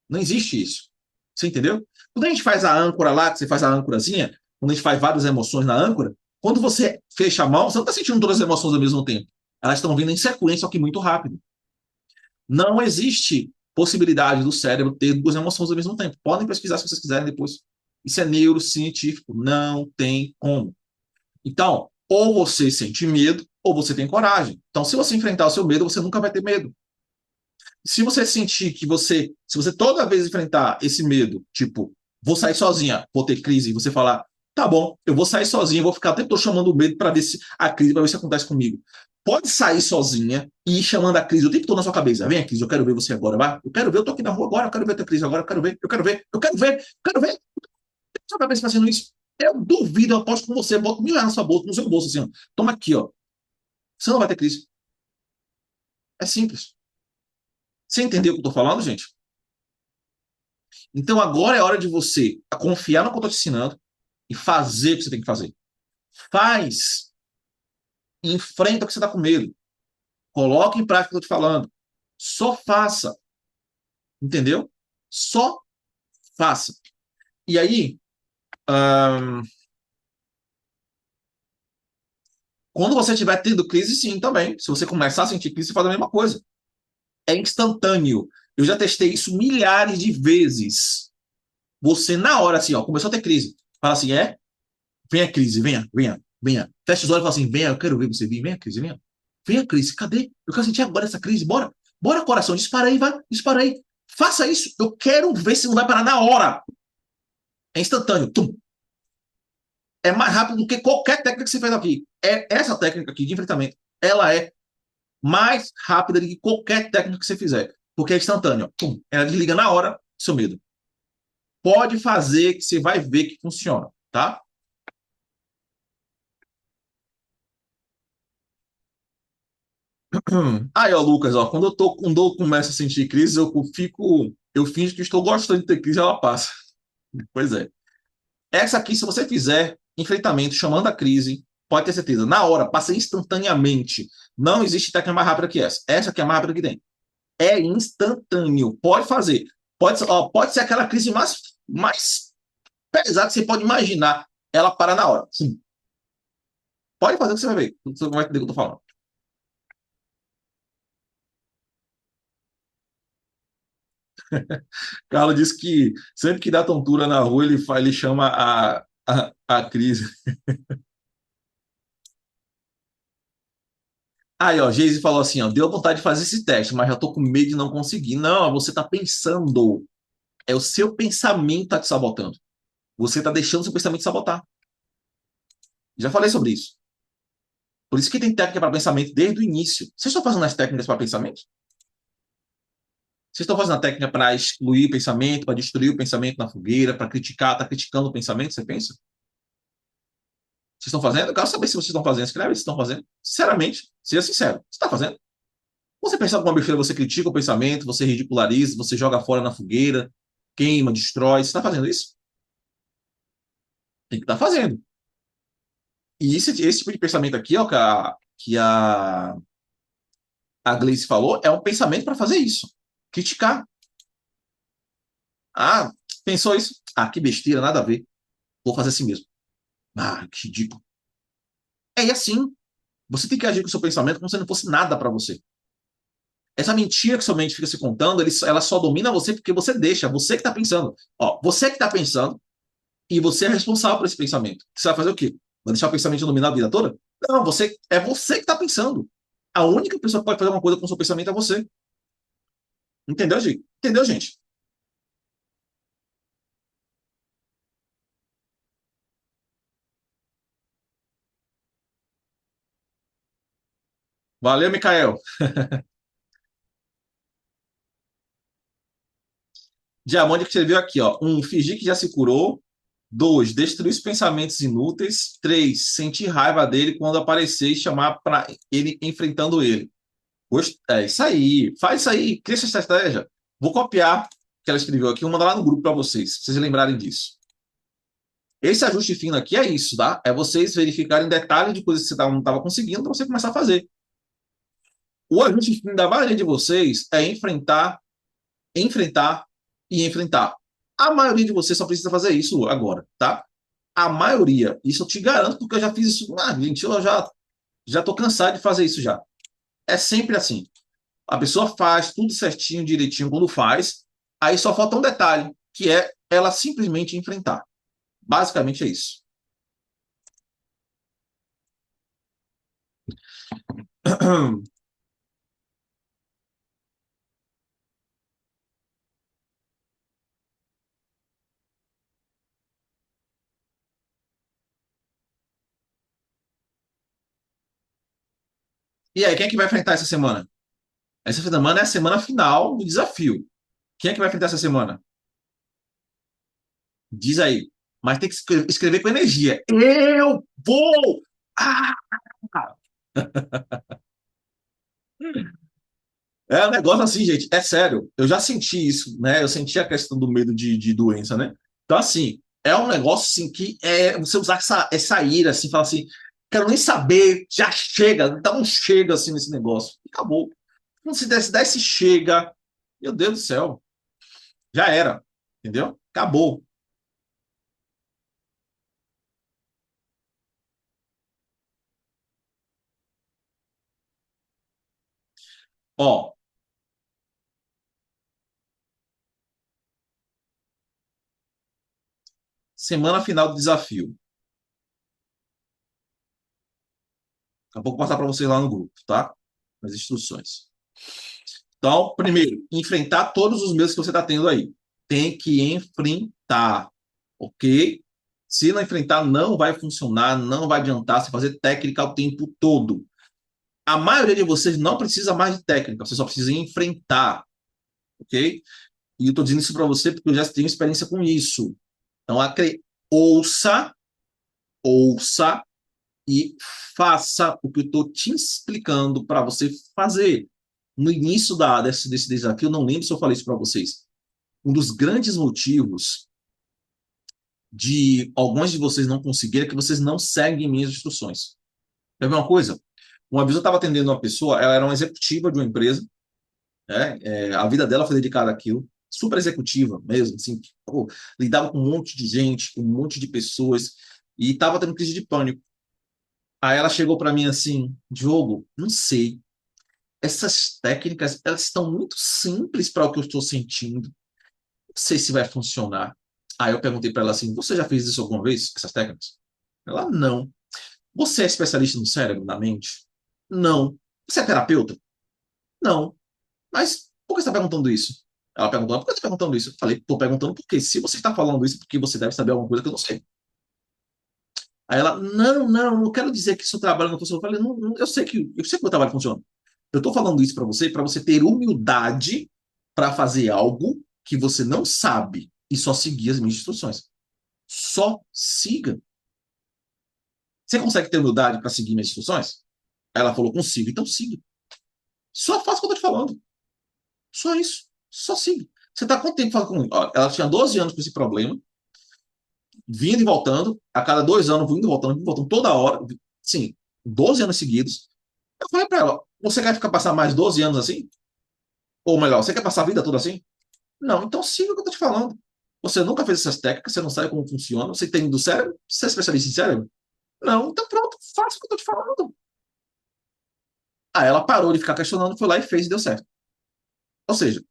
[SPEAKER 1] Não existe isso. Você entendeu? Quando a gente faz a âncora lá, que você faz a âncorazinha, quando a gente faz várias emoções na âncora, quando você fecha a mão, você não está sentindo todas as emoções ao mesmo tempo. Elas estão vindo em sequência, só que muito rápido. Não existe possibilidade do cérebro ter duas emoções ao mesmo tempo. Podem pesquisar se vocês quiserem depois. Isso é neurocientífico. Não tem como. Então, ou você sente medo, ou você tem coragem. Então, se você enfrentar o seu medo, você nunca vai ter medo. Se você sentir que se você toda vez enfrentar esse medo, tipo, vou sair sozinha, vou ter crise, e você falar, tá bom, eu vou sair sozinha, vou ficar o tempo todo chamando o medo para ver se a crise, para ver se acontece comigo. Pode sair sozinha e ir chamando a crise o tempo todo na sua cabeça. Vem, crise, eu quero ver você agora, vai. Eu quero ver, eu tô aqui na rua agora, eu quero ver a tua crise agora, eu quero ver, eu quero ver, eu quero ver, eu quero ver. Sua cabeça fazendo isso. Eu duvido, eu aposto com você, boto R$ 1.000 na sua bolsa, no seu bolso, assim, ó. Toma aqui, ó. Você não vai ter crise. É simples. Você entendeu o que eu tô falando, gente? Então agora é hora de você confiar no que eu estou te ensinando e fazer o que você tem que fazer. Faz. Enfrenta o que você está com medo. Coloque em prática o que eu estou te falando. Só faça. Entendeu? Só faça. E aí, hum, quando você estiver tendo crise, sim, também. Se você começar a sentir crise, você faz a mesma coisa. É instantâneo. Eu já testei isso milhares de vezes. Você, na hora, assim, ó, começou a ter crise. Fala assim, venha crise, venha, venha, venha. Fecha os olhos e fala assim, venha, eu quero ver você vir, venha crise, venha. Venha crise, cadê? Eu quero sentir agora essa crise, bora. Bora, coração, dispara aí, vai, dispara aí. Faça isso, eu quero ver se não vai parar na hora. É instantâneo, tum. É mais rápido do que qualquer técnica que você fez aqui. Essa técnica aqui de enfrentamento, ela é mais rápida do que qualquer técnica que você fizer. Porque é instantâneo, tum. Ela desliga na hora seu medo. Pode fazer que você vai ver que funciona, tá? Aí, ó, Lucas, ó, quando eu começo a sentir crise, eu finjo que estou gostando de ter crise, ela passa. Pois é. Essa aqui, se você fizer enfrentamento chamando a crise, pode ter certeza, na hora, passa instantaneamente. Não existe técnica mais rápida que essa. Essa aqui é a mais rápida que tem. É instantâneo. Pode fazer. Pode ser aquela crise mais pesada que você pode imaginar. Ela para na hora. Sim. Pode fazer que você vai ver. Você vai entender o que eu tô falando. Carlos disse que sempre que dá tontura na rua, ele chama a crise. Aí, ó, Geise falou assim, ó, deu vontade de fazer esse teste, mas já tô com medo de não conseguir. Não, você tá pensando. É o seu pensamento que tá te sabotando. Você tá deixando o seu pensamento te sabotar. Já falei sobre isso. Por isso que tem técnica para pensamento desde o início. Vocês estão fazendo as técnicas para pensamento? Vocês estão fazendo a técnica para excluir o pensamento, para destruir o pensamento na fogueira, para criticar, tá criticando o pensamento, você pensa? Vocês estão fazendo? Eu quero saber se vocês estão fazendo. Escreve se estão fazendo. Sinceramente, seja sincero. Você está fazendo? Você pensa alguma besteira, você critica o pensamento, você ridiculariza, você joga fora na fogueira, queima, destrói. Você está fazendo isso? Tem que estar fazendo. E esse tipo de pensamento aqui, ó, que a a Gleice falou, é um pensamento para fazer isso. Criticar. Ah, pensou isso? Ah, que besteira, nada a ver. Vou fazer assim mesmo. Ah, que ridículo. É assim. Você tem que agir com o seu pensamento como se não fosse nada para você. Essa mentira que sua mente fica se contando, ela só domina você porque você deixa, você que está pensando. Ó, você que está pensando e você é responsável por esse pensamento. Você vai fazer o quê? Vai deixar o pensamento dominar a vida toda? Não, é você que está pensando. A única pessoa que pode fazer uma coisa com o seu pensamento é você. Entendeu, gente? Entendeu, gente? Valeu, Mikael. Diamante que você viu aqui, ó. Um, fingir que já se curou. Dois, destruir os pensamentos inúteis. Três, sentir raiva dele quando aparecer e chamar para ele enfrentando ele. É isso aí. Faz isso aí. Cria essa estratégia. Vou copiar o que ela escreveu aqui. Vou mandar lá no grupo para vocês, pra vocês lembrarem disso. Esse ajuste fino aqui é isso, tá? É vocês verificarem detalhes de coisas que você não estava conseguindo para você começar a fazer. O ajuste fino da maioria de vocês é enfrentar, enfrentar e enfrentar. A maioria de vocês só precisa fazer isso agora, tá? A maioria, isso eu te garanto, porque eu já fiz isso. Ah, gente, eu já tô cansado de fazer isso já. É sempre assim. A pessoa faz tudo certinho, direitinho quando faz, aí só falta um detalhe, que é ela simplesmente enfrentar. Basicamente é isso. E aí, quem é que vai enfrentar essa semana? Essa semana é a semana final do desafio. Quem é que vai enfrentar essa semana? Diz aí. Mas tem que escrever com energia. Eu vou! Ah! É um negócio assim, gente. É sério. Eu já senti isso, né? Eu senti a questão do medo de doença, né? Então, assim, é um negócio assim que é você usar essa ira, assim, falar assim, quero nem saber, já chega, dá um chega assim nesse negócio. E acabou. Não se desse chega, meu Deus do céu, já era. Entendeu? Acabou. Ó, semana final do desafio. Daqui a pouco vou passar para vocês lá no grupo, tá? As instruções. Então, primeiro, enfrentar todos os medos que você está tendo aí. Tem que enfrentar, ok? Se não enfrentar, não vai funcionar, não vai adiantar você fazer técnica o tempo todo. A maioria de vocês não precisa mais de técnica, você só precisa enfrentar, ok? E eu estou dizendo isso para você porque eu já tenho experiência com isso. Então, ouça, ouça e faça o que eu estou te explicando para você fazer. No início desse desafio, não lembro se eu falei isso para vocês. Um dos grandes motivos de alguns de vocês não conseguirem é que vocês não seguem minhas instruções. Quer ver uma coisa? Uma vez eu estava atendendo uma pessoa, ela era uma executiva de uma empresa, né? A vida dela foi dedicada àquilo, super executiva mesmo, assim, pô, lidava com um monte de gente, com um monte de pessoas, e estava tendo crise de pânico. Aí ela chegou para mim assim, Diogo, não sei, essas técnicas, elas estão muito simples para o que eu estou sentindo, não sei se vai funcionar. Aí eu perguntei para ela assim, você já fez isso alguma vez, essas técnicas? Ela, não. Você é especialista no cérebro, na mente? Não. Você é terapeuta? Não. Mas por que você está perguntando isso? Ela perguntou, por que você está perguntando isso? Eu falei, estou perguntando porque se você está falando isso, é porque você deve saber alguma coisa que eu não sei. Aí ela, não, não, não quero dizer que seu trabalho não funciona. Eu falei, não, eu sei que o meu trabalho funciona. Eu estou falando isso para você ter humildade para fazer algo que você não sabe e só seguir as minhas instruções. Só siga. Você consegue ter humildade para seguir minhas instruções? Ela falou, consigo, então siga. Só faça o que eu estou te falando. Só isso. Só siga. Você está quanto tempo fazendo comigo? Ó, ela tinha 12 anos com esse problema, vindo e voltando, a cada 2 anos, vindo e voltando toda hora, sim, 12 anos seguidos. Eu falei para ela, Você quer ficar passar mais 12 anos assim? Ou melhor, você quer passar a vida toda assim? Não, então siga o que eu tô te falando. Você nunca fez essas técnicas, você não sabe como funciona, você tem do cérebro, você é especialista em cérebro? Não, então pronto, faça o que eu tô te falando. Aí ela parou de ficar questionando, foi lá e fez e deu certo. Ou seja,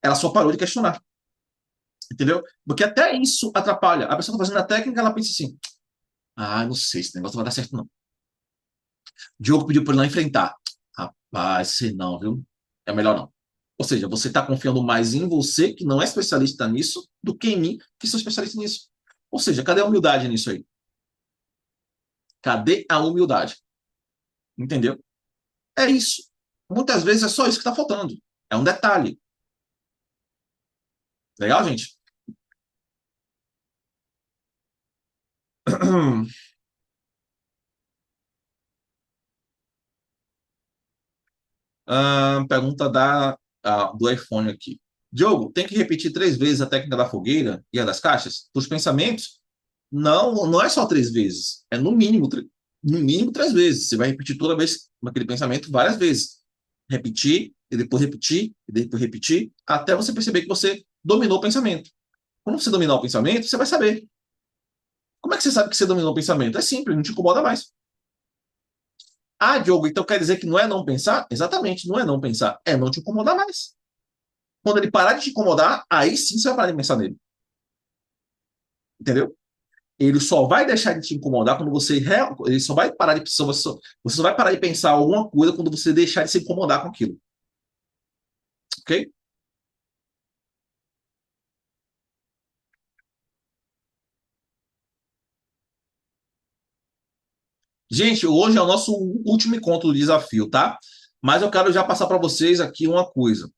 [SPEAKER 1] ela só parou de questionar, entendeu? Porque até isso atrapalha. A pessoa tá fazendo a técnica, ela pensa assim: ah, não sei, esse negócio não vai dar certo, não. O Diogo pediu para ele não enfrentar. Rapaz, sei não, viu? É melhor não. Ou seja, você está confiando mais em você, que não é especialista nisso, do que em mim, que sou especialista nisso. Ou seja, cadê a humildade nisso aí? Cadê a humildade? Entendeu? É isso. Muitas vezes é só isso que está faltando. É um detalhe. Legal, gente? Pergunta do iPhone aqui. Diogo, tem que repetir 3 vezes a técnica da fogueira e a das caixas? Dos pensamentos? Não, não é só 3 vezes. É no mínimo 3 vezes. Você vai repetir toda vez aquele pensamento várias vezes. Repetir, e depois repetir, e depois repetir, até você perceber que você dominou o pensamento. Quando você dominar o pensamento, você vai saber. Como é que você sabe que você dominou o pensamento? É simples, não te incomoda mais. Ah, Diogo, então quer dizer que não é não pensar? Exatamente, não é não pensar, é não te incomodar mais. Quando ele parar de te incomodar, aí sim você vai parar de pensar nele. Entendeu? Ele só vai deixar de te incomodar quando ele só vai parar de você só vai parar de pensar alguma coisa quando você deixar de se incomodar com aquilo, ok? Gente, hoje é o nosso último encontro do desafio, tá? Mas eu quero já passar para vocês aqui uma coisa.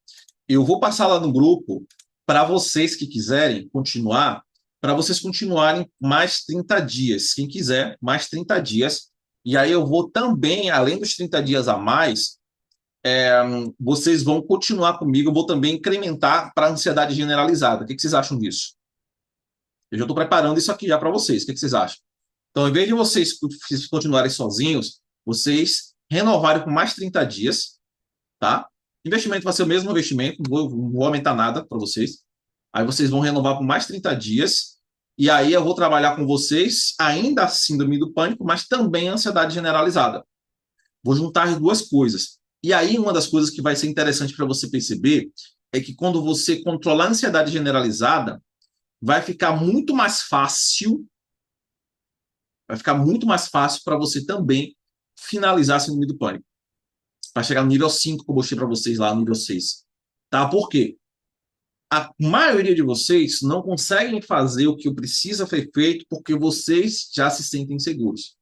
[SPEAKER 1] Eu vou passar lá no grupo para vocês que quiserem continuar, para vocês continuarem mais 30 dias. Quem quiser, mais 30 dias. E aí eu vou também, além dos 30 dias a mais, vocês vão continuar comigo. Eu vou também incrementar para a ansiedade generalizada. O que vocês acham disso? Eu já estou preparando isso aqui já para vocês. O que vocês acham? Então, em vez de vocês continuarem sozinhos, vocês renovarem por mais 30 dias, tá? Investimento vai ser o mesmo investimento, não vou aumentar nada para vocês. Aí vocês vão renovar por mais 30 dias. E aí eu vou trabalhar com vocês, ainda a síndrome do pânico, mas também a ansiedade generalizada. Vou juntar as duas coisas. E aí, uma das coisas que vai ser interessante para você perceber é que quando você controlar a ansiedade generalizada, vai ficar muito mais fácil, vai ficar muito mais fácil para você também finalizar a síndrome do pânico. Para chegar no nível 5 que eu mostrei para vocês lá no nível 6. Tá? Por quê? A maioria de vocês não conseguem fazer o que precisa ser feito porque vocês já se sentem seguros.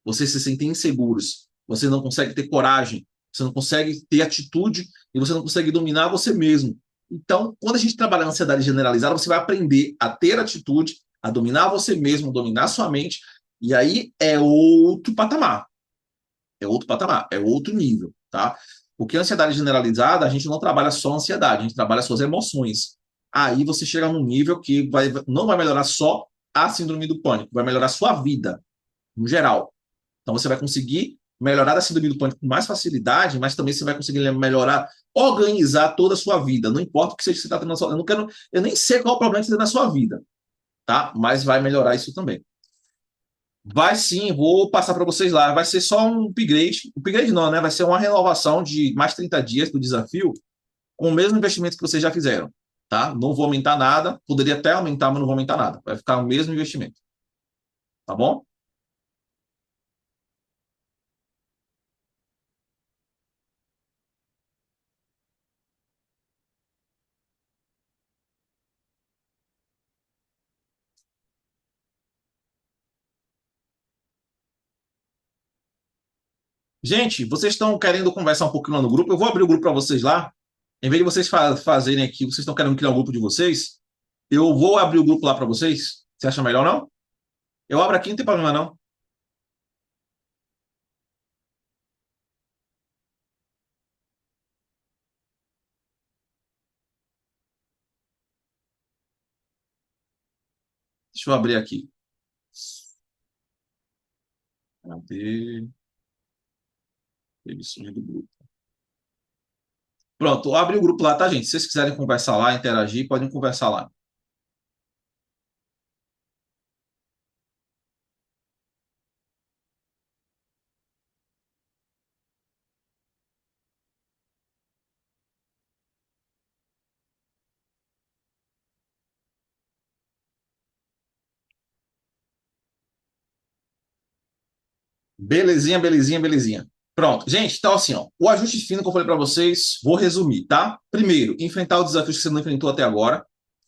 [SPEAKER 1] Vocês se sentem inseguros. Você não consegue ter coragem. Você não consegue ter atitude e você não consegue dominar você mesmo. Então, quando a gente trabalha na ansiedade generalizada, você vai aprender a ter atitude, a dominar você mesmo, dominar sua mente. E aí é outro patamar. É outro patamar, é outro nível, tá? Porque a ansiedade generalizada, a gente não trabalha só a ansiedade, a gente trabalha suas emoções. Aí você chega num nível que não vai melhorar só a síndrome do pânico, vai melhorar a sua vida, no geral. Então você vai conseguir melhorar a síndrome do pânico com mais facilidade, mas também você vai conseguir melhorar, organizar toda a sua vida. Não importa o que seja que você está tendo na sua vida. Eu não quero, eu nem sei qual é o problema que você tem na sua vida, tá? Mas vai melhorar isso também. Vai sim, vou passar para vocês lá. Vai ser só um upgrade. Upgrade não, né? Vai ser uma renovação de mais 30 dias do desafio com o mesmo investimento que vocês já fizeram, tá? Não vou aumentar nada. Poderia até aumentar, mas não vou aumentar nada. Vai ficar o mesmo investimento, tá bom? Gente, vocês estão querendo conversar um pouquinho lá no grupo? Eu vou abrir o grupo para vocês lá. Em vez de vocês fazerem aqui, vocês estão querendo criar um grupo de vocês, eu vou abrir o grupo lá para vocês. Você acha melhor, não? Eu abro aqui, não tem problema, não. Deixa eu abrir aqui. Cadê? Emissões do grupo. Pronto, abre o grupo lá, tá, gente? Se vocês quiserem conversar lá, interagir, podem conversar lá. Belezinha, belezinha, belezinha. Pronto, gente, então assim, ó, o ajuste fino que eu falei para vocês, vou resumir, tá? Primeiro, enfrentar os desafios que você não enfrentou até agora.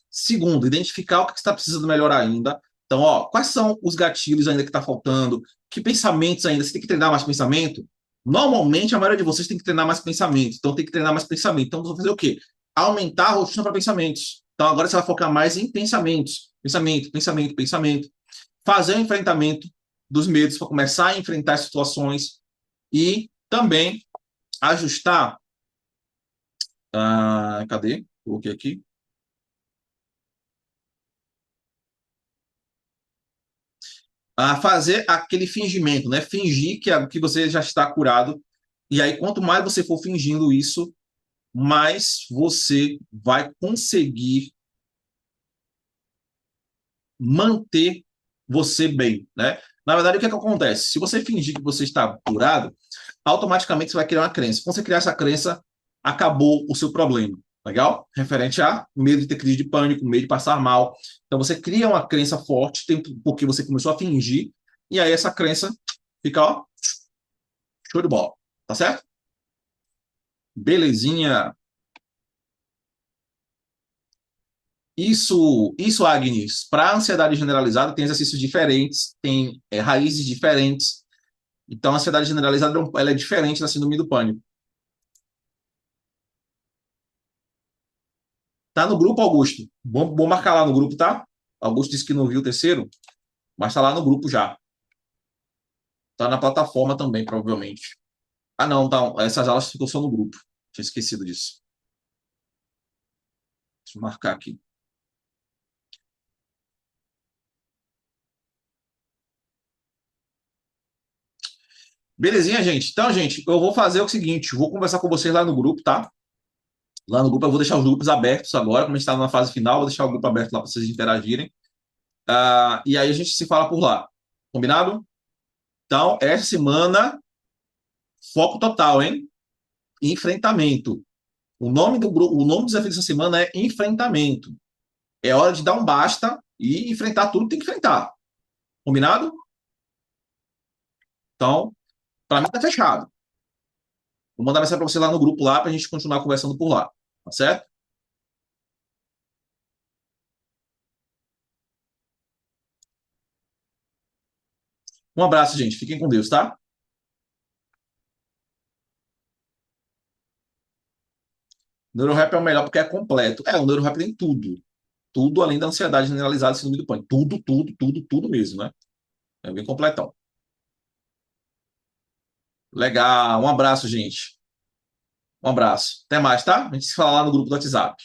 [SPEAKER 1] Segundo, identificar o que está precisando melhorar ainda. Então, ó, quais são os gatilhos ainda que está faltando? Que pensamentos ainda? Você tem que treinar mais pensamento? Normalmente, a maioria de vocês tem que treinar mais pensamento. Então, tem que treinar mais pensamento. Então, você vai fazer o quê? Aumentar a rotina para pensamentos. Então, agora você vai focar mais em pensamentos. Pensamento, pensamento, pensamento. Fazer o enfrentamento dos medos para começar a enfrentar as situações e também ajustar. Cadê? Coloquei aqui. A fazer aquele fingimento, né? Fingir que você já está curado. E aí, quanto mais você for fingindo isso, mais você vai conseguir manter você bem, né? Na verdade, o que é que acontece? Se você fingir que você está curado, automaticamente você vai criar uma crença. Quando você criar essa crença, acabou o seu problema. Legal? Referente a medo de ter crise de pânico, medo de passar mal. Então você cria uma crença forte porque você começou a fingir, e aí essa crença fica, ó, show de bola. Tá certo? Belezinha. Isso, Agnes, para ansiedade generalizada tem exercícios diferentes, tem raízes diferentes. Então, a ansiedade generalizada ela é diferente da síndrome do pânico. Tá no grupo, Augusto? Bom marcar lá no grupo, tá? Augusto disse que não viu o terceiro, mas tá lá no grupo já. Tá na plataforma também, provavelmente. Ah, não, tá. Essas aulas ficam só no grupo. Tinha esquecido disso. Deixa eu marcar aqui. Belezinha, gente? Então, gente, eu vou fazer o seguinte: vou conversar com vocês lá no grupo, tá? Lá no grupo eu vou deixar os grupos abertos agora, como a gente está na fase final, vou deixar o grupo aberto lá para vocês interagirem. E aí a gente se fala por lá. Combinado? Então, essa semana, foco total, hein? Enfrentamento. O nome do grupo, o nome do desafio dessa semana é enfrentamento. É hora de dar um basta e enfrentar tudo que tem que enfrentar. Combinado? Então, para mim tá fechado. Vou mandar mensagem para você lá no grupo lá para a gente continuar conversando por lá. Tá certo? Um abraço, gente. Fiquem com Deus, tá? O NeuroRap é o melhor porque é completo. O NeuroRap tem tudo. Tudo além da ansiedade generalizada e síndrome do pânico. Tudo, tudo, tudo, tudo mesmo, né? É bem completão. Legal. Um abraço, gente. Um abraço. Até mais, tá? A gente se fala lá no grupo do WhatsApp.